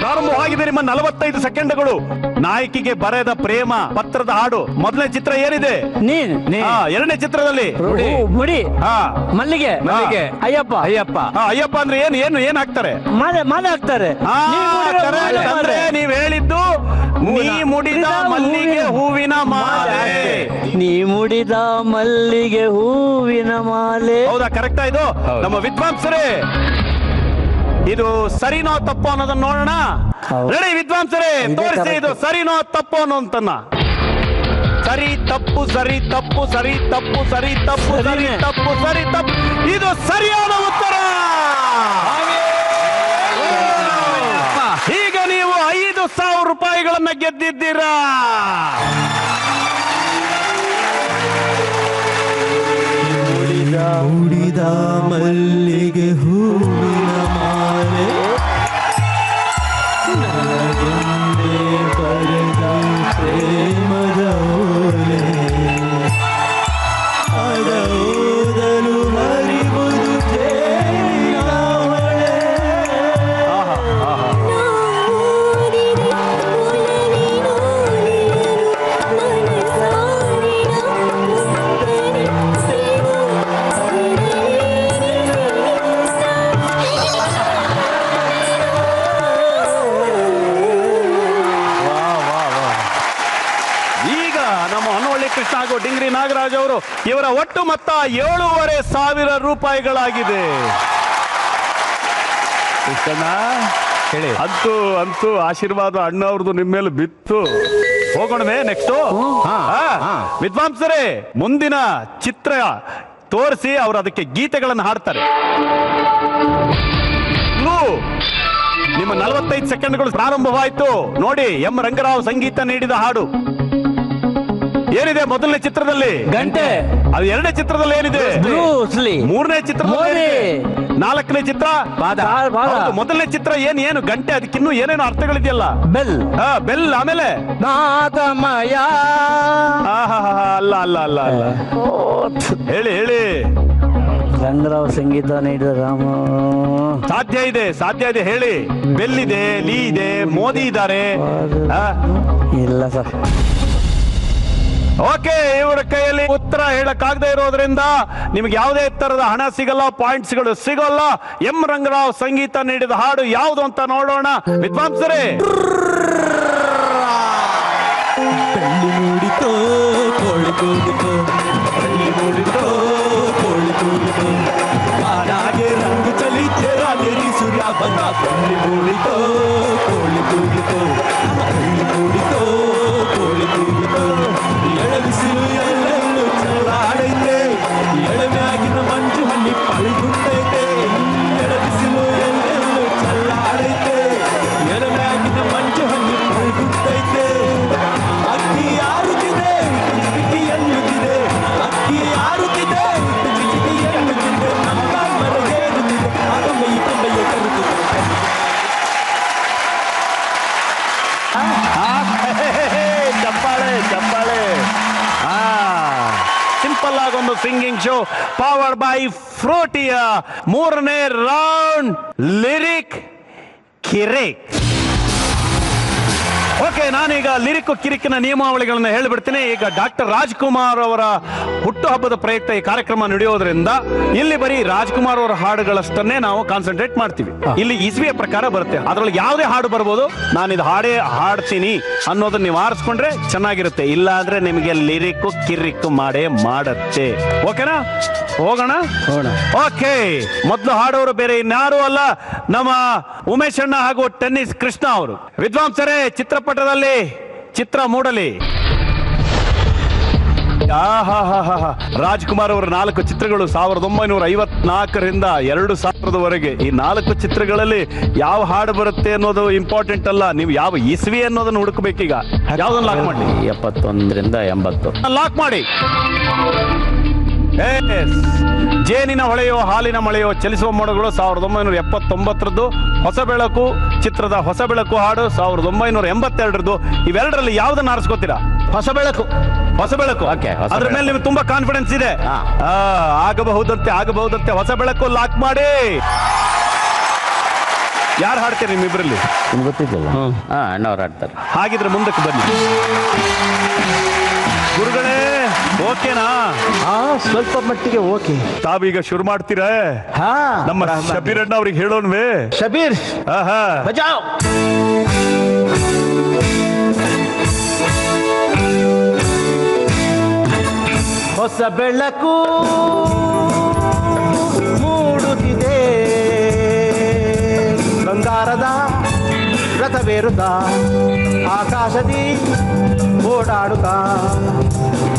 ಪ್ರಾರಂಭವಾಗಿದೆ ನಿಮ್ಮ 45 ಸೆಕೆಂಡ್ಗಳು. ನಾಯಕಿಗೆ ಬರೆದ ಪ್ರೇಮ ಪತ್ರದ ಹಾಡು. ಮೊದಲನೇ ಚಿತ್ರ ಏನಿದೆ? ಎರಡನೇ ಚಿತ್ರದಲ್ಲಿ ಮುಡಿ, ಮಲ್ಲಿಗೆ, ಅಯ್ಯಪ್ಪ. ಅಯ್ಯಪ್ಪ ಅಂದ್ರೆ ಏನ್ ಹಾಕ್ತಾರೆ? ಮಾಲೆ ಹಾಕ್ತಾರೆ. ಅಂದ್ರೆ ನೀವ್ ಹೇಳಿದ್ದು ನೀ ಮುಡಿದ ಮಲ್ಲಿಗೆ ಹೂವಿನ ಮಾಲೆ. ನೀ ಮುಡಿದ ಮಲ್ಲಿಗೆ ಹೂವಿನ ಮಾಲೆ. ಹೌದಾ? ಕರೆಕ್ಟಾ ಇದು? ನಮ್ಮ ವಿದ್ವಾಂಸರೇ, ಇದು ಸರಿನೋ ತಪ್ಪೋ ಅನ್ನೋದನ್ನ ನೋಡೋಣ. ರೆಡಿ ವಿದ್ವಾಂಸರೇ, ತೋರಿಸಿ ಇದು ಸರಿನೋ ತಪ್ಪೋ ಅನ್ನೋಂತನ್ನ. ಸರಿ ತಪ್ಪು ಸರಿ ತಪ್ಪು ಸರಿ ತಪ್ಪು ಸರಿ ತಪ್ಪು ಸರಿ ತಪ್ಪು ಸರಿ ತಪ್ಪು. ಇದು ಸರಿಯಾದ ಉತ್ತರ. ಈಗ ನೀವು 5,000 ರೂಪಾಯಿಗಳನ್ನ ಗೆದ್ದಿದ್ದೀರಾ. ಮುಡಿದ ಮಲ್ಲಿಗೆ ಹೂವಿನ ಮಾಲೆ, ನನಗೆಂದೇ ಬರೆದ ಪ್ರೇಮದ ಓಲೆ, ಅದ ಓದಲು ಹರಿವುದು ಕೇಳಿದವಳೆ. ಕೃಷ್ಣ ಹಾಗೂ ಡಿಂಗ್ರಿ ನಾಗರಾಜ್ ಅವರು, ಇವರ ಒಟ್ಟು ಮೊತ್ತ 7,500 ರೂಪಾಯಿಗಳಾಗಿದೆ. ಕೃಷ್ಣ ಹೇಳಿ. ಅಂತೂ ಆಶೀರ್ವಾದ ಅಣ್ಣ ಅವ್ರದ್ದು ನಿಮ್ಮ ಮೇಲೆ ಬಿತ್ತು. ಹೋಗೋಣವೇ ನೆಕ್ಸ್ಟ್? ವಿದ್ವಾಂಸರೇ, ಮುಂದಿನ ಚಿತ್ರ ತೋರಿಸಿ ಅವರು ಅದಕ್ಕೆ ಗೀತೆಗಳನ್ನು ಹಾಡ್ತಾರೆ. ನಿಮ್ಮ 45 ಸೆಕೆಂಡ್ಗಳು ಪ್ರಾರಂಭವಾಯಿತು. ನೋಡಿ, ಎಂ ರಂಗರಾವ್ ಸಂಗೀತ ನೀಡಿದ ಹಾಡು ಏನಿದೆ ಮೊದಲನೇ ಚಿತ್ರದಲ್ಲಿ? ಗಂಟೆ. ಅದು ಎರಡನೇ ಚಿತ್ರದಲ್ಲಿ ಏನಿದೆ? ಬ್ರೂಸ್ಲಿ. ಮೂರನೇ ಚಿತ್ರದಲ್ಲಿ ಮೋದಿ. ನಾಲ್ಕನೇ ಚಿತ್ರ ಪಾದ. ಹೌದು, ಮೊದಲನೇ ಚಿತ್ರ ಏನು ಗಂಟೆ, ಅದಕ್ಕಿನ್ನೂ ಏನೇನು ಅರ್ಥಗಳಿದೆಯಲ್ಲ. ಬೆಲ್. ಬೆಲ್. ಆಮೇಲೆ ನಾದಮಯ. ಅಲ್ಲ ಅಲ್ಲ ಅಲ್ಲ ಅಲ್ಲ, ಹೇಳಿ ಹೇಳಿ. ರಂಗರಾವ್ ಸಂಗೀತ ನೀಡಿದ ರಾಮ. ಸಾಧ್ಯ ಇದೆ, ಸಾಧ್ಯ ಇದೆ, ಹೇಳಿ. ಬೆಲ್ ಇದೆ, ಲೀ ಇದೆ, ಮೋದಿ ಇದ್ದಾರೆ. ಇಲ್ಲ ಸರ್. ಓಕೆ, ಇವರ ಕೈಯಲ್ಲಿ ಉತ್ತರ ಹೇಳಕ್ಕಾಗದೆ ಇರೋದ್ರಿಂದ ನಿಮ್ಗೆ ಯಾವುದೇ ತರದ ಹಣ ಸಿಗಲ್ಲ, ಪಾಯಿಂಟ್ಸ್ಗಳು ಸಿಗೋಲ್ಲ. ಎಂ ರಂಗರಾವ್ ಸಂಗೀತ ನೀಡಿದ ಹಾಡು ಯಾವುದು ಅಂತ ನೋಡೋಣ ವಿದ್ವಾಂಸರೇ. ಬೆಳ್ಳಿ ಮೂಡಿತೋ ಕೋಳಿ ಕೂಗಿತೋ, ಬೆಳ್ಳಿ ಮೂಡಿತೋ ಕೋಳಿ ಕೂಗಿತೋ, ಬಾನಾಗೆ ರಂಗು ಚಲಿ ತೆರಾಗಿರಿ ಸೂರ್ಯ ಬಂದ. ಬೆಳ್ಳಿ ಮೂಡಿತೋ ಕೋಳಿ ಕೂಗಿತೋ, ಬೆಳ್ಳಿ ಮೂಡಿತೋ ಕೋಳಿ ಕೂಗಿತೋ, ಎಳಬಿಸಿಲು ಎಲ್ಲೆಲ್ಲೂ ಚೆಲ್ಲಾಡೈತೆ, ಎಳಮ್ಯಾಗಿನ ಮಂಜು ಹಣ್ಣಿ ಪಳಿಗುತ್ತೈತೆ. ಎಳಬಿಸಿಲು ಎಲ್ಲೆಲ್ಲೂ ಚೆಲ್ಲಾಡೈತೆ, ಎಳಮ್ಯಾಗಿನ ಮಂಜು ಹಣ್ಣಿ ಪಳಿಗುತ್ತೈತೆ. ಅಕ್ಕಿ ಆರುತ್ತಿದೆ, ಕಿಟಕಿ ಎನ್ನುತ್ತಿದೆ, ಅಕ್ಕಿ ಆರುತ್ತಿದೆ, ಕಿಟಕಿ ಎನ್ನುತ್ತಿದೆ, ನಮ್ಮ ಮರಗೇರುತ್ತಿದೆ, ಅಗಮೈ ಕಂಬಯ್ಯ ಕರುತ್ತಿದೆ. ಚಪ್ಪಾಳೆ ಚಪ್ಪಾಳೆ. ಸಿಂಪಲ್ ಆಗೊಂದು ಸಿಂಗಿಂಗ್ ಶೋ ಪವರ್ಡ್ ಬೈ ಫ್ರೂಟಿಯ ಮೂರನೇ ರೌಂಡ್ ಲಿರಿಕ್ ಕಿರಿಕ್. ಓಕೆ, ನಾನೀಗ ಲಿರಿಕ್ ಕಿರಿಕಿನ ನಿಯಮಾವಳಿಗಳನ್ನ ಹೇಳಿಬಿಡ್ತೀನಿ. ಈಗ ಡಾಕ್ಟರ್ ರಾಜ್ಕುಮಾರ್ ಅವರ ಹುಟ್ಟುಹಬ್ಬದ ಪ್ರಯುಕ್ತ ಈ ಕಾರ್ಯಕ್ರಮ ನಡೆಯೋದ್ರಿಂದ ಇಲ್ಲಿ ಬರೀ ರಾಜ್ಕುಮಾರ್ ಅವರ ಹಾಡುಗಳಷ್ಟನ್ನೇ ನಾವು ಕಾನ್ಸಂಟ್ರೇಟ್ ಮಾಡ್ತೀವಿ. ಇಲ್ಲಿ ಇಸ್ವಿಯ ಪ್ರಕಾರ ಬರುತ್ತೆ, ಅದ್ರೊಳಗೆ ಯಾವುದೇ ಹಾಡು ಬರ್ಬೋದು. ನಾನಿದು ಹಾಡೇ ಹಾಡ್ತೀನಿ ಅನ್ನೋದನ್ನ ನೀವು ಆರಿಸ್ಕೊಂಡ್ರೆ ಚೆನ್ನಾಗಿರುತ್ತೆ. ಇಲ್ಲ ಅಂದ್ರೆ ನಿಮಗೆ ಲಿರಿಕ್ ಕಿರಿಕ್ ಮಾಡೇ ಮಾಡತ್ತೆ. ಓಕೆನಾ? ಹೋಗೋಣ. ಓಕೆ, ಮೊದಲು ಹಾಡೋರು ಬೇರೆ ಇನ್ಯಾರು ಅಲ್ಲ, ನಮ್ಮ ಉಮೇಶ್ ಅಣ್ಣ ಹಾಗೂ ಟೆನ್ನಿಸ್ ಕೃಷ್ಣ ಅವರು. ವಿದ್ವಾಂಸರೇ, ಚಿತ್ರಪಟದಲ್ಲಿ ಚಿತ್ರ ಮೂಡಲಿ. ರಾಜ್ಕುಮಾರ್ ಅವರ 4 ಚಿತ್ರಗಳು 1954ರಿಂದ 2000ವರೆಗೆ. ಈ 4 ಚಿತ್ರಗಳಲ್ಲಿ ಯಾವ ಹಾಡು ಬರುತ್ತೆ ಅನ್ನೋದು ಇಂಪಾರ್ಟೆಂಟ್ ಅಲ್ಲ, ನೀವು ಯಾವ ಇಸ್ವಿ ಅನ್ನೋದನ್ನ ಹುಡುಕಬೇಕೀಗ. ಯಾವ್ದನ್ನ ಲಾಕ್ ಮಾಡಿ? 71ರಿಂದ 80. ಲಾಕ್ ಮಾಡಿ. ಜೇನಿನ ಹೊಳೆಯೋ ಹಾಲಿನ ಮಳೆಯೋ ಚಲಿಸುವ ಮೋಡಗಳು 1979ರದ್ದು. ಹೊಸ ಬೆಳಕು ಚಿತ್ರದ ಹೊಸ ಬೆಳಕು ಹಾಡು 1982ರದ್ದು. ಇವೆರಡರಲ್ಲಿ ಯಾವ್ದನ್ನ ಆರಿಸ್ಕೋತೀರಾ? ಹೊಸ ಬೆಳಕು. ಹೊಸ ಬೆಳಕು. ಅದ್ರ ಮೇಲೆ ನಿಮ್ಗೆ ತುಂಬಾ ಕಾನ್ಫಿಡೆನ್ಸ್ ಇದೆ. ಆಗಬಹುದಂತೆ ಹೊಸ ಬೆಳಕು ಲಾಕ್ ಮಾಡಿ. ಯಾರು ಹಾಡ್ತೀರಿ ನಿಮ್ಮಿಬ್ರಲ್ಲಿ? ಗೊತ್ತಿದ್ದಲ್ಲ. ಅಣ್ಣವ್ರು ಹಾಡ್ತಾರೆ. ಹಾಗಿದ್ರೆ ಮುಂದಕ್ಕೆ ಬನ್ನಿ ಗುರುಗಳೇ. ಓಕೆನಾ? ಸ್ವಲ್ಪ ಮಟ್ಟಿಗೆ ಓಕೆ. ತಾವೀಗ ಶುರು ಮಾಡ್ತೀರಾ? ನಮ್ಮ ಶಬೀರ್ ಅಣ್ಣ ಅವ್ರಿಗೆ ಹೇಳೋನ್ವೇ? ಶಬೀರ್, ಬಜಾವ್. ಹೊಸ ಬೆಳಕು ಮೂಡುತ್ತಿದೆ, ಬಂಗಾರದ ರಥವೇರುತ್ತ ಆಕಾಶದಿ ಓಡಾಡುತ್ತ,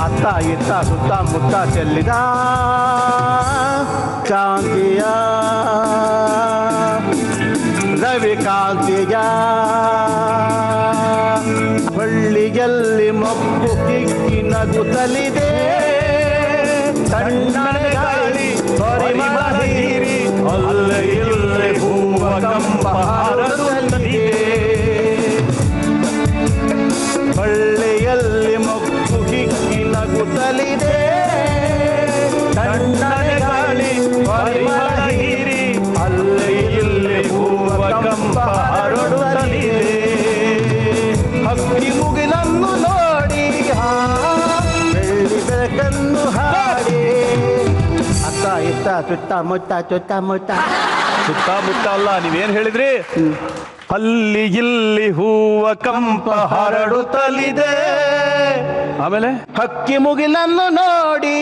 ಅತ್ತ ಇತ್ತ ಸುತ್ತ ಮುತ್ತ ಚೆಲ್ಲಿದ ಕಾಂತಿಯ ರವಿಕಾಂತಿಯ ಬಳ್ಳಿಯಲ್ಲಿ ಮಬ್ಬು ಕಿಕ್ಕಿ ನಗುತ್ತಲಿದೆ, ತಣ್ಣನೆ ಗಾಳಿ ಪರಿಮಳ ಹೀರಿ ಅಲ್ಲೇ ಇಲ್ಲೇ ಹೂವ ಕಂಬ ಹಾರಲಿದೆ. ಬಳ್ಳಿಯಲ್ಲಿ ಮಬ್ಬು ಕಿಕ್ಕಿ ನಗುತ್ತಲಿದೆ, ತಣ್ಣನೆ ಗಾಳಿ ಪರಿಮಳ ಹೀರಿ ಅಲ್ಲೇ ಇಲ್ಲೇ ಹೂವ ಕಂಬ ಹರಡುತ್ತಲಿದೆ. ಹಕ್ಕಿ ಮುಗಿಲನ್ನು ನೋಡಿ ಬೆಳ್ಳಿ ಬೆಳಕನ್ನು ಹಾಡಿ, ಅತ್ತ ಇತ್ತ ಸುತ್ತಮುತ್ತ ಸುತ್ತಮುತ್ತ. ಸುತ್ತಮುತ್ತ ಅಲ್ಲ, ನೀವೇನ್ ಹೇಳಿದ್ರಿ? ಅಲ್ಲಿ ಇಲ್ಲಿ ಹೂವ ಕಂಪ ಹರಡುತ್ತಲಿದೆ. ಆಮೇಲೆ ಹಕ್ಕಿ ಮುಗಿಲನ್ನು ನೋಡಿ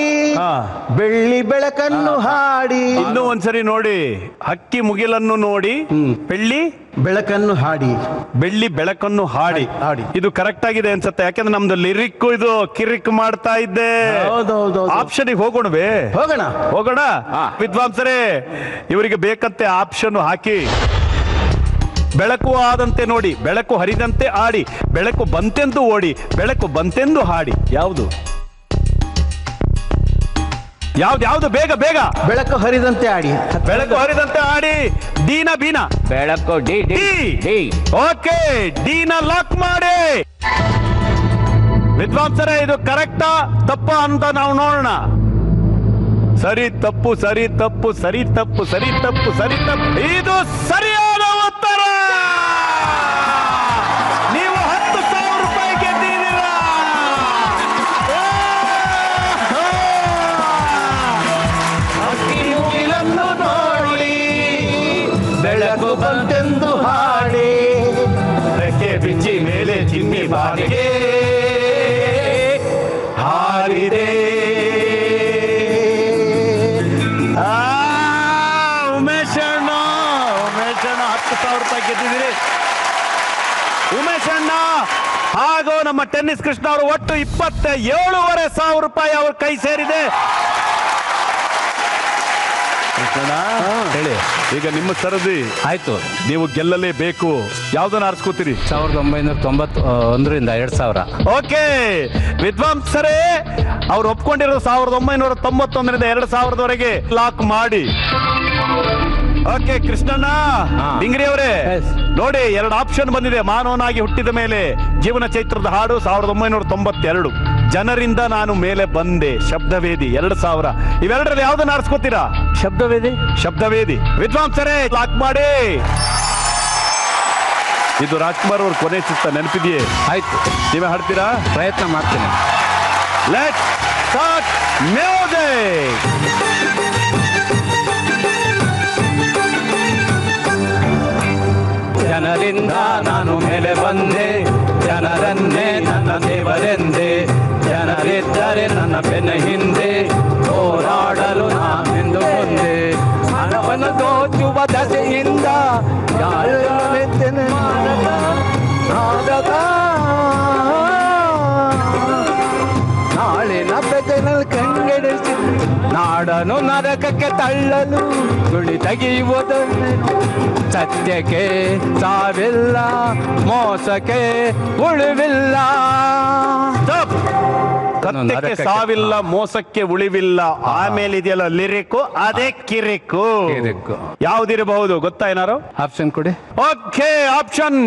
ಬೆಳ್ಳಿ ಬೆಳಕನ್ನು ಹಾಡಿ. ಇನ್ನೂ ಒಂದ್ಸರಿ ನೋಡಿ. ಹಕ್ಕಿ ಮುಗಿಲನ್ನು ನೋಡಿ ಬೆಳ್ಳಿ ಬೆಳಕನ್ನು ಹಾಡಿ, ಬೆಳ್ಳಿ ಬೆಳಕನ್ನು ಹಾಡಿ. ಇದು ಕರೆಕ್ಟ್ ಆಗಿದೆ ಅನ್ಸುತ್ತೆ, ಯಾಕಂದ್ರೆ ನಮ್ದು ಲಿರಿಕ್ ಇದು ಕಿರಿಕ್ ಮಾಡ್ತಾ ಇದ್ದೆ. ಆಪ್ಷನ್ ಹೋಗೋಣವೇ? ಹೋಗೋಣ. ವಿದ್ವಾಂಸರೇ, ಇವರಿಗೆ ಬೇಕಂತೆ ಆಪ್ಷನ್ ಹಾಕಿ. ಬೆಳಕು ಆದಂತೆ ನೋಡಿ, ಬೆಳಕು ಹರಿದಂತೆ ಆಡಿ, ಬೆಳಕು ಬಂತೆಂದು ಓಡಿ, ಬೆಳಕು ಬಂತೆಂದು ಹಾಡಿ. ಯಾವುದು ಯಾವ್ದು? ಬೇಗ ಬೇಗ. ಬೆಳಕು ಹರಿದಂತೆ ಆಡಿ. ಬೆಳಕು ಹರಿದಂತೆ ಆಡಿ. ಡೀನ ಬೀನ? ಬೆಳಕು ಡಿ ಡಿ ಡಿ. ಓಕೆ, ಡೀನ ಲಾಕ್ ಮಾಡಿ. ವಿದ್ವಾಂಸರೇ, ಇದು ಕರೆಕ್ಟಾ ತಪ್ಪಾ ಅಂತ ನಾವು ನೋಡೋಣ. ಸರಿ ತಪ್ಪು, ಸರಿ ತಪ್ಪು, ಸರಿ ತಪ್ಪು, ಸರಿ ತಪ್ಪು, ಸರಿ ತಪ್ಪು. ಇದು ಸರಿಯಾದ ಉತ್ತರ. ನೀವು 10,000 ರೂಪಾಯಿ ಗೆದ್ದಿದ್ದೀರಾ. ಮುಗಿಲನ್ನು ನೋಡಿ ಬೆಳಕು ಬಂತೆಂದು ಹಾಡಿ, ರೆಕ್ಕೆ ಬಿಚ್ಚಿ ಮೇಲೆ ಚಿಮ್ಮಿ ಬಾಗಿಗೆ ಹಾರಿದೆ. ಉಮೇಶಣ್ಣ 10,000 ರೂಪಾಯಿ ಗೆದ್ದಿದ್ದೀರಿ. ಉಮೇಶಣ್ಣ ಹಾಗೂ ನಮ್ಮ ಟೆನ್ನಿಸ್ ಕೃಷ್ಣ ಅವರು ಒಟ್ಟು 27,500 ರೂಪಾಯಿ ಅವ್ರ ಕೈ ಸೇರಿದೆ. ಹೇಳಿ, ಈಗ ನಿಮ್ಮ ಸರದಿ ಆಯ್ತು. ನೀವು ಗೆಲ್ಲಲೇಬೇಕು. ಯಾವ್ದನ್ನ ಆರಿಸ್ಕೋತೀರಿ? 1991ರಿಂದ 2000. ಓಕೆ ವಿದ್ವಾಂಸರೇ, ಅವ್ರು ಒಪ್ಕೊಂಡಿರೋದು 1991ರಿಂದ 2000ವರೆಗೆ ಲಾಕ್ ಮಾಡಿ. ಓಕೆ ಕೃಷ್ಣಣ್ಣ, ಡಿಂಗ್ರಿ ಅವರೇ ನೋಡಿ, 2 ಆಪ್ಷನ್ ಬಂದಿದೆ. ಮಾನವನಾಗಿ ಹುಟ್ಟಿದ ಮೇಲೆ, ಜೀವನ ಚೈತ್ರದ ಹಾಡು 1992, ಜನರಿಂದ ನಾನು ಮೇಲೆ ಬಂದೆ, ಶಬ್ದವೇದಿ 2000. ಇವೆರಡರಲ್ಲಿ ಯಾವ್ದನ್ನ ಆರಿಸ್ಕೋತೀರಾ? ಶಬ್ದವೇದಿ. ಶಬ್ದವೇದಿ. ವಿದ್ವಾಂಸರೇ ಲಾಕ್ ಮಾಡಿ. ಇದು ರಾಜ್ಕುಮಾರ್ ಅವ್ರ ಕೊನೆ ಚಿತ್ರ, ನೆನಪಿದೆಯೇ? ಆಯ್ತು, ನೀವೇ ಹಾಡ್ತೀರಾ? ಪ್ರಯತ್ನ ಮಾಡ್ತೀನಿ. Let's start music. ಜನರಿಂದ ನಾನು ಮೇಲೆ ಬಂದೆ, ಜನರನ್ನೇ ನನ್ನ ದೇವರೆಂದೆ, ಜನರಿದ್ದರೆ ನನ್ನ ಬೆನ್ನ ಹಿಂದೆ, ಹೋರಾಡಲು ನಾನೆಂದು ಬಂದೆ. ಹಣವನ್ನು ದೋಚುವ ದಸೆಯಿಂದ ನಾಳಿನ ಬೆದನಲ್ಲಿ ಕಂಗೆಡಿಸಿ ನಾಡನು ನರಕಕ್ಕೆ ತಳ್ಳಲು ಗುಳಿ ತೆಗೆಯುವುದನ್ನು. ಸತ್ಯಕ್ಕೆ ಸಾವಿಲ್ಲ, ಮೋಸಕ್ಕೆ ಉಳಿವಿಲ್ಲ. ಸತ್ಯಕ್ಕೆ ಸಾವಿಲ್ಲ, ಮೋಸಕ್ಕೆ ಉಳಿವಿಲ್ಲ. ಆಮೇಲೆ ಇದೆಯಲ್ಲ ಲಿರಿಕು, ಅದೇ ಕಿರಿಕು. ಯಾವ್ದಿರಬಹುದು ಗೊತ್ತಾ ಏನಾರು? ಆಪ್ಷನ್ ಕೊಡಿ. ಓಕೆ, ಆಪ್ಷನ್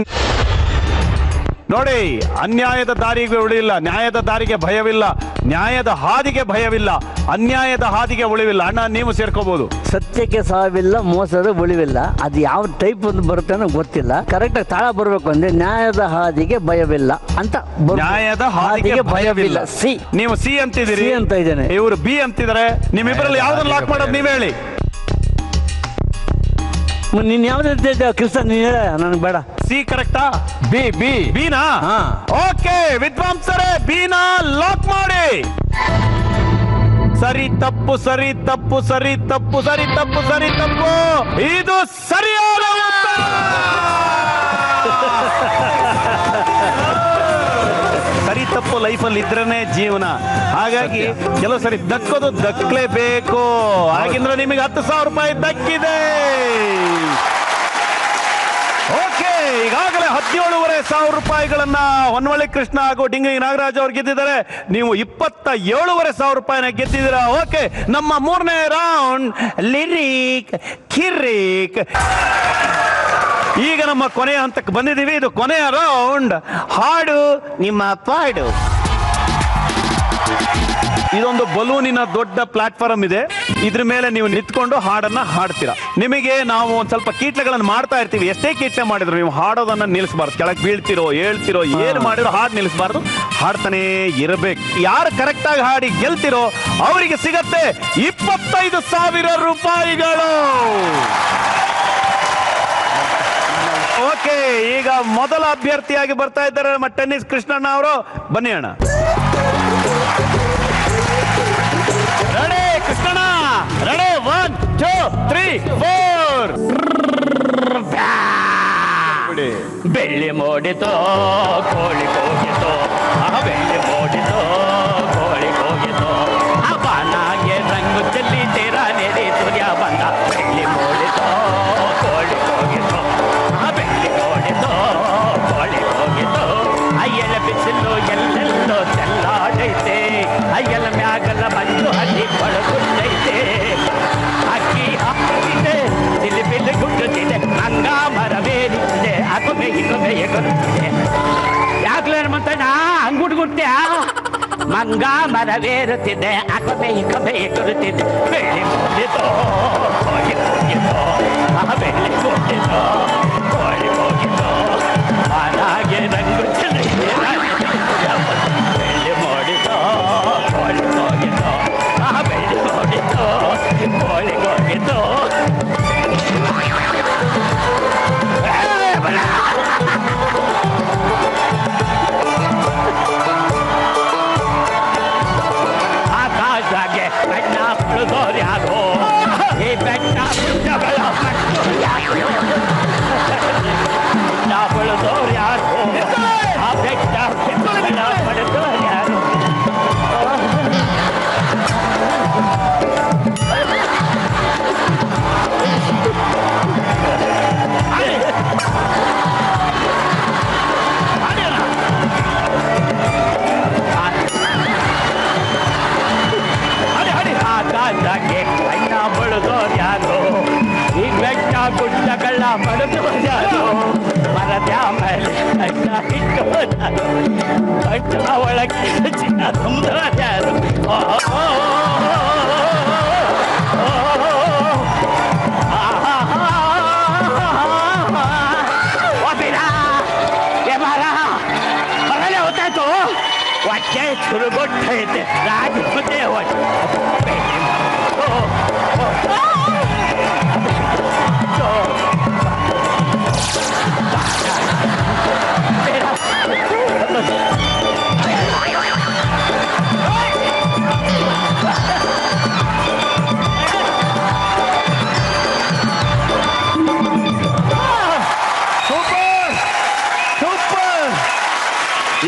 ನೋಡಿ. ಅನ್ಯಾಯದ ದಾರಿಗೆ ಉಳಿವಿಲ್ಲ, ನ್ಯಾಯದ ದಾರಿಗೆ ಭಯವಿಲ್ಲ, ನ್ಯಾಯದ ಹಾದಿಗೆ ಭಯವಿಲ್ಲ, ಅನ್ಯಾಯದ ಹಾದಿಗೆ ಉಳಿವಿಲ್ಲ. ಅಣ್ಣ ನೀವು ಸೇರ್ಕೋಬಹುದು. ಸತ್ಯಕ್ಕೆ ಸಾವಿಲ್ಲ, ಮೋಸದ ಉಳಿವಿಲ್ಲ. ಅದು ಯಾವ ಟೈಪ್ ಒಂದು ಬರುತ್ತೆ ಅನ್ನೋ ಗೊತ್ತಿಲ್ಲ. ಕರೆಕ್ಟ್ ಆಗಿ ತಾಳ ಬರ್ಬೇಕು ಅಂದ್ರೆ ನ್ಯಾಯದ ಹಾದಿಗೆ ಭಯವಿಲ್ಲ ಅಂತ. ನ್ಯಾಯದ ಹಾದಿಗೆ ಭಯವಿಲ್ಲ. ಸಿ. ನೀವು ಸಿ ಅಂತಿದ್ದೀರಿ. ಸಿ ಅಂತ ಇದ್ದೇನೆ. ಇವರು ಬಿ ಅಂತಿದ್ದಾರೆ. ನಿಮ್ಮಿಬ್ಬರಲ್ಲಿ ಯಾವ್ದನ್ನ ಲಾಕ್ ಮಾಡೋದು ನೀವ್ ಹೇಳಿ. ನೀನ್ ಯಾವ್ದು ಕೃಷ್ಣ, ನೀನ್ ಹೇಳ, ನನಗೆ ಬೇಡ. ಸಿ ಕರೆಕ್ಟಾ? ಬಿ ಬಿ ಬಿನಾ? ಓಕೆ ವಿದ್ವಾಂಸರೇ, ಬಿನಾ ಲಾಕ್ ಮಾಡಿ. ಸರಿ ತಪ್ಪು, ಸರಿ ತಪ್ಪು, ಸರಿ ತಪ್ಪು, ಸರಿ ತಪ್ಪು, ಸರಿ ತಪ್ಪು. ಇದು ಸರಿಯಾದ ಉತ್ತರ. ಸರಿ ತಪ್ಪು ಲೈಫಲ್ಲಿ ಇದ್ರೇನೆ ಜೀವನ. ಹಾಗಾಗಿ ಕೆಲವು ಸರಿ ದಕ್ಕೋದು ದಕ್ಕಲೇಬೇಕು. ಹಾಗಿದ್ರೆ ನಿಮಗೆ 10,000 ರೂಪಾಯಿ ದಕ್ಕಿದೆ. ಓಕೆ, ಈಗಾಗಲೇ 17,500 ರೂಪಾಯಿಗಳನ್ನ ಹೊನ್ನವಳ್ಳಿ ಕೃಷ್ಣ ಹಾಗೂ ಡಿಂಗಿ ನಾಗರಾಜ್ ಅವ್ರು ಗೆದ್ದಿದ್ದಾರೆ. ನೀವು 27,500 ರೂಪಾಯಿನ ಗೆದ್ದಿದ್ದೀರಾ. ಓಕೆ, ನಮ್ಮ 3ನೇ ರೌಂಡ್ ಲಿರಿಕ್ ಕಿರಿಕ್. ಈಗ ನಮ್ಮ ಕೊನೆಯ ಹಂತಕ್ಕೆ ಬಂದಿದ್ದೀವಿ. ಇದು ಕೊನೆಯ ರೌಂಡ್ ಹಾಡು ನಿಮ್ಮ ಪಾಡು. ಇದೊಂದು ಬಲೂನಿನ ದೊಡ್ಡ ಪ್ಲಾಟ್ಫಾರ್ಮ್ ಇದೆ. ಇದ್ರ ಮೇಲೆ ನೀವು ನಿಂತ್ಕೊಂಡು ಹಾಡನ್ನ ಹಾಡ್ತೀರಾ. ನಿಮಗೆ ನಾವು ಒಂದ್ ಸ್ವಲ್ಪ ಕೀಟ್ಲೆಗಳನ್ನು ಮಾಡ್ತಾ ಇರ್ತೀವಿ. ಎಷ್ಟೇ ಕೀಟ್ಲೆ ಮಾಡಿದ್ರು ನೀವು ಹಾಡೋದನ್ನ ನಿಲ್ಲಿಸಬಾರ್ದು. ಕೆಳಗೆ ಬೀಳ್ತಿರೋ ಹೇಳ್ತಿರೋ ಏನ್ ಮಾಡಿರೋ ಹಾಡು ನಿಲ್ಲಿಸಬಾರ್ದು. ಹಾಡ್ತಾನೆ ಇರಬೇಕು. ಯಾರು ಕರೆಕ್ಟ್ ಆಗಿ ಹಾಡಿ ಗೆಲ್ತಿರೋ ಅವರಿಗೆ ಸಿಗತ್ತೆ 25,000 ರೂಪಾಯಿಗಳು. ಓಕೆ, ಈಗ ಮೊದಲ ಅಭ್ಯರ್ಥಿಯಾಗಿ ಬರ್ತಾ ಇದ್ದಾರೆ ನಮ್ಮ ಟೆನ್ನಿಸ್ ಕೃಷ್ಣಣ್ಣ ಅವರು. ಬನ್ನಿ ಅಣ್ಣ. ರೆಡಿ ಕೃಷ್ಣಣ್ಣ? ರೆಡಿ? 1 2 3 4. ಬೆಳ್ಳಿ ಮೂಡಿತೋ ಕೋಳಿ ಹೋಗಿತೋ, ಬೆಳ್ಳಿ ಮೂಡಿತೋ ಕೋಳಿ ಹೋಗಿತೋ, ಬಾನಾಗೆ ರಂಗು ಚೆಲ್ಲಿ ತೀರ ನೆಡಿ ಸೂರ್ಯ ಬಂದ. ಬೆಳ್ಳಿ ಮೂಡಿತೋ ಕೋಳಿ ಹೋಗಿತೋ, ಬೆಳ್ಳಿ ಅಯ್ಯಲ ಮ್ಯಾಗಲ ಮಂಜು ಹನಿ ಕೊಳಗುತ್ತೈತೆ ಅಕ್ಕಿ ಹಾಕಿದೆ ಸಿಲಿಬಿಲಿ ಗುಡ್ಡುತ್ತಿದೆ ಅಂಗ ಮರವೇರಿದೆ ಅಕೊಮೆ ಇಕೊಮೆ ಎಗರುತ್ತಿದೆ ಯಾಕ್ಲ ಮಂತಣ್ಣ ಹಂಗುಡ್ ಗುಡ್ತ್ಯಾ ಮಂಗ ಮರವೇರುತ್ತಿದೆ ಅಕೊಮೆ ಇಕೊಮೆ ಎಗರುತ್ತಿದೆ ಬೆಳ್ಳಿ ಮುಗಿದೋ ಕೋಳಿ ಹೋಗಿದೋ ಬೆಳ್ಳಿ ಮುಗಿದೋ ಕೋಳಿ ಹೋಗಿದೋ ಮಾರಾಗೆ ರಂಗು ಚೆಲ್ಲಿದೆ ಬೆಳ್ಳಿ ಮೂಡಿದೋ ಕೋಳಿ ಹೋಗಿದೋ ಬೆಳ್ಳಿ ಮೂಡಿದೋ ಕೋಳಿ ಹೋಗಿದೋ ಆಕಾಶಗೆ ಕಣ್ಣ ಬಿಡುದೋರು ಯಾರು ಈ ಬೆಟ್ಟ ಗುಡ್ಡಗಳ ಕಣ್ಣ ಬಿಡುದೋರು ಯಾರು ಆ ಬೆಟ್ಟ ಗುಡ್ಡಗಳ ಪಡೆದೋರು ಯಾರು ಆಕಾಶಕ್ಕೆ ಕಣ್ಣ ಬಿಡುದೋರು ಯಾರು ಈ ಬೆಟ್ಟ ಗುಡ್ಡಗಳ ಪಡೆದೋರು ಯಾರು ಮರದ ಮೇಲೆ ಕಣ್ಣ ಇಟ್ಟೋರು ಕಣ್ಣ ಒಳಗೆ ಚಿನ್ನ ತುಂಬೋರು ಯಾರು ಹೊರಗಡೆ ಹೊತ್ತಾಯ್ತು ಹೊಟ್ಟೆ ಚುರುಗೊಟ್ಟೈತೆ ರಾಜ ಹೊಟ್ಟೆ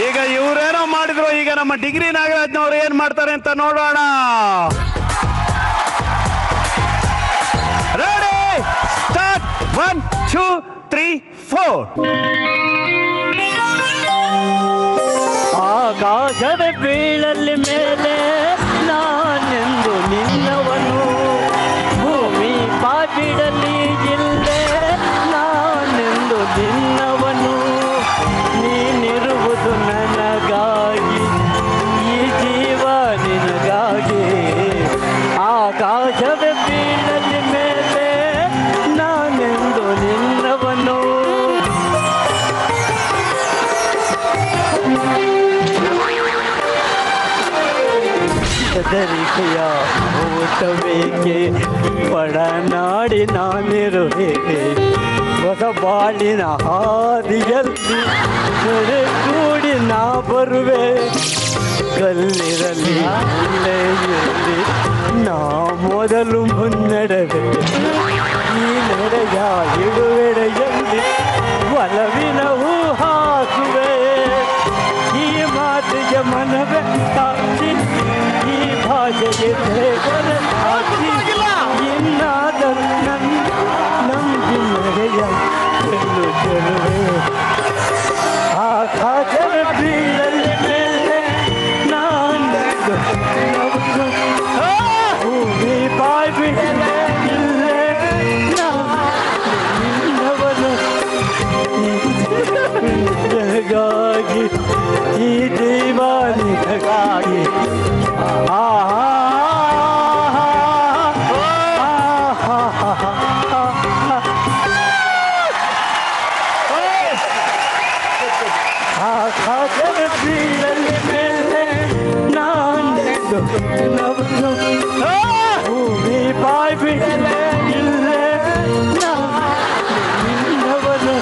ಈಗ ಇವರೇನೋ ಮಾಡಿದ್ರು, ಈಗ ನಮ್ಮ ಡಿಗ್ರಿ ನಾಗರಾಜ್ನವ್ರು ಏನ್ ಮಾಡ್ತಾರೆ ಅಂತ ನೋಡೋಣ. Ready, start. 1 2 3 4. ಆಕಾಶದ ಬೀಳಲ್ಲಿ ಮೇಲೆ ನಾನೆಂದು ನಿನ್ನವನು, ಭೂಮಿ ಬಾಬಿಡಲಿ ಇಲ್ಲೇ ನಾನೆಂದು ನಿನ್ನವನು, ನೀನಿರುವುದು ನನಗಾಗಿ, ಈ ಜೀವ ನಿನಗಾಗಿ. ಆಕಾಶದ ಬೀಳಲ್ಲಿ ಮೇಲೆ ನಾನೆಂದು ನಿನ್ನವನು. ಹೆದರಿಕೆಯ ಊಟವೇಕೆ ಪಡನಾಡಿ ನಾನಿರುವೆ, ಹೊಸ ಬಾಳಿನ ಹಾದಿಯಲ್ಲಿ ಕೂಡಿ ನಾ ಬರುವೆ. ಕಲ್ಲಿರಲಿ ಇರಲಿ ನಾ ಮೊದಲು ಮುನ್ನಡೆವೆ, ಈ ನಡೆಯ ಇಡುವೆಡೆಯಲ್ಲಿ ಒಲವಿನ ಹೂ ಹಾಕುವೆ. ಈ ಮಾತಿಗೆ ಮನವೇ ಸಾಕ್ಷಿ, ಈ ಭಾಷೆಗೆ ದೇವರ ಸಾಕ್ಷಿ, ಇನ್ನಾದರೂ ನಂಬಿ ನಡೆಯ ಚೆಲುವೆ. ಆಕಾಶದ ಬೀಳಲ್ಲಿ ಮೇಲೆ ನಾನು ಭೂಮಿ ಬಾಯ್ ಬಿಡಲೇ ಇಲ್ಲೇ ನಿನ್ನವನು, ನಿನಗಾಗಿ ಈ ಜೀವ ನಿನಗಾಗಿ. ಆಕಾಶದ ಬೀಳಲ್ಲಿ ಮೇಲೆ ನಾನೆಂದು ನಿನ್ನವನು, ಭೂಮಿ ಬಾಯ್ ಬಿಡಲೇ ಇಲ್ಲೇ ನಿನ್ನವನು,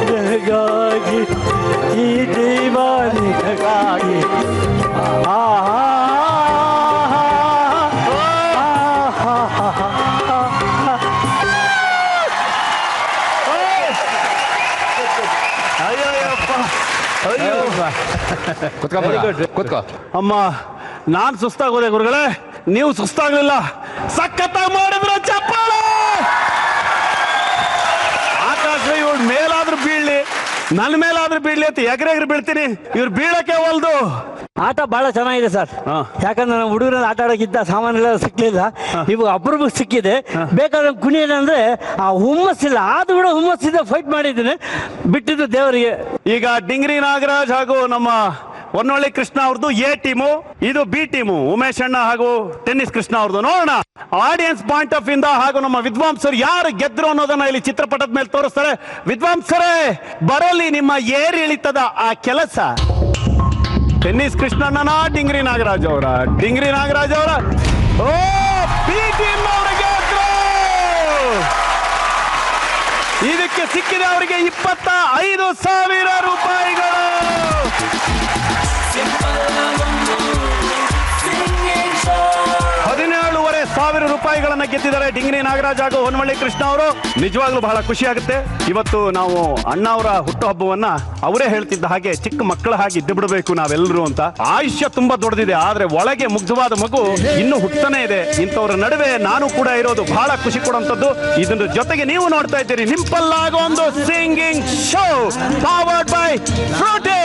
ನಿನಗಾಗಿ ಈ ಜೀವ ನಿನಗಾಗಿ. ಕೂತ್ಕೋ. ಅಮ್ಮ, ನಾನ್ ಸುಸ್ತಾಗೋದೆ ಗುರುಗಳೇ, ನೀವು ಸುಸ್ತಾಗ್ಲಿಲ್ಲ. ಸಖತ್ತಾಗಿ ಮಾಡಿದ್ರು, ಚಪ್ಪಾಳೆ. ಆಕಾಶ ಇವ್ರ ಮೇಲಾದ್ರೂ ಬೀಳ್ಲಿ, ನನ್ನ ಮೇಲಾದ್ರೂ ಬೀಳ್ಲಿ ಅಂತ ಎಗರೆಗ್ರಿ ಬೀಳ್ತೀನಿ, ಇವ್ರು ಬೀಳಕ್ಕೆ ಒಲ್ದು. ಆಟ ಬಹಳ ಚೆನ್ನಾಗಿದೆ ಸರ್. ಯಾಕಂದ್ರೆ ನಮ್ಮ ಹುಡುಗರಲ್ಲಿ ಆಟ ಆಡೋಕ್ಕಿಂತ ಸಾಮಾನೆಲ್ಲ ಸಿಕ್ಲಿಲ್ಲ, ಇವಾಗ ಅಪರೂಪಕ್ಕೆ ಸಿಕ್ಕಿದೆ. ಬೇಕಾದ್ರೆ ಕುಣಿ ಏನಂದ್ರೆ ಆ ಹುಮ್ಮಸ್ಸಿಲ್ಲ, ಆದ್ರೂ ಕೂಡ ಹುಮ್ಮಸ್ಸಿಂದ ಫೈಟ್ ಮಾಡಿದ್ದೀನಿ, ಬಿಟ್ಟಿದ್ದು ದೇವರಿಗೆ. ಈಗ ಡಿಂಗ್ರಿ ನಾಗರಾಜ್ ಹಾಗೂ ನಮ್ಮ ಹೊನ್ನೊಳ್ಳಿ ಕೃಷ್ಣ ಅವ್ರದ್ದು ಎ ಟೀಮು, ಇದು ಬಿ ಟೀಮು ಉಮೇಶ್ ಅಣ್ಣ ಹಾಗೂ ಟೆನ್ನಿಸ್ ಕೃಷ್ಣ ಅವ್ರದ್ದು. ನೋಡೋಣ ಆಡಿಯನ್ಸ್ ಪಾಯಿಂಟ್ ಆಫ್ ಇಂದ ಹಾಗೂ ನಮ್ಮ ವಿದ್ವಾಂಸರು ಯಾರು ಗೆದ್ರು ಅನ್ನೋದನ್ನ ಇಲ್ಲಿ ಚಿತ್ರಪಟದ ಮೇಲೆ ತೋರಿಸ್ತಾರೆ. ವಿದ್ವಾಂಸರೇ ಬರಲಿ ನಿಮ್ಮ ಏರಿಳಿತದ ಆ ಕೆಲಸ. ಟೆನ್ನಿಸ್ ಕೃಷ್ಣಣ್ಣನ ಡಿಂಗ್ರಿ ನಾಗರಾಜ್ ಅವರ ಓ ಬಿ ಟೀಮ್ ಅವರಿಗೆ ಇದಕ್ಕೆ ಸಿಕ್ಕಿದೆ ಅವರಿಗೆ 25,000 ರೂಪಾಯಿಗಳು. 17,500 ರೂಪಾಯಿಗಳನ್ನ ಗೆದ್ದಿದ್ದಾರೆ ಡಿಂಗ್ರಿ ನಾಗರಾಜ್ ಹಾಗೂ ಹೊನ್ನವಳ್ಳಿ ಕೃಷ್ಣ ಅವರು. ನಿಜವಾಗ್ಲೂ ಬಹಳ ಖುಷಿ ಆಗುತ್ತೆ. ಇವತ್ತು ನಾವು ಅಣ್ಣ ಅವರ ಹುಟ್ಟುಹಬ್ಬವನ್ನ ಅವರೇ ಹೇಳ್ತಿದ್ದ ಹಾಗೆ ಚಿಕ್ಕ ಮಕ್ಕಳ ಹಾಗೆ ಇದ್ದು ಬಿಡಬೇಕು ನಾವೆಲ್ಲರೂ ಅಂತ. ಆಯುಷ್ಯ ತುಂಬಾ ದೊಡ್ಡದಿದೆ, ಆದ್ರೆ ಒಳಗೆ ಮುಗ್ಧವಾದ ಮಗು ಇನ್ನು ಹುಟ್ಟನೇ ಇದೆ. ಇಂಥವ್ರ ನಡುವೆ ನಾನು ಕೂಡ ಇರೋದು ಬಹಳ ಖುಷಿ ಕೊಡುವಂಥದ್ದು. ಇದರ ಜೊತೆಗೆ ನೀವು ನೋಡ್ತಾ ಇದ್ದೀರಿ ನಿಂಪಲ್ ಆಗೋ ಒಂದು singing show powered by Frooti.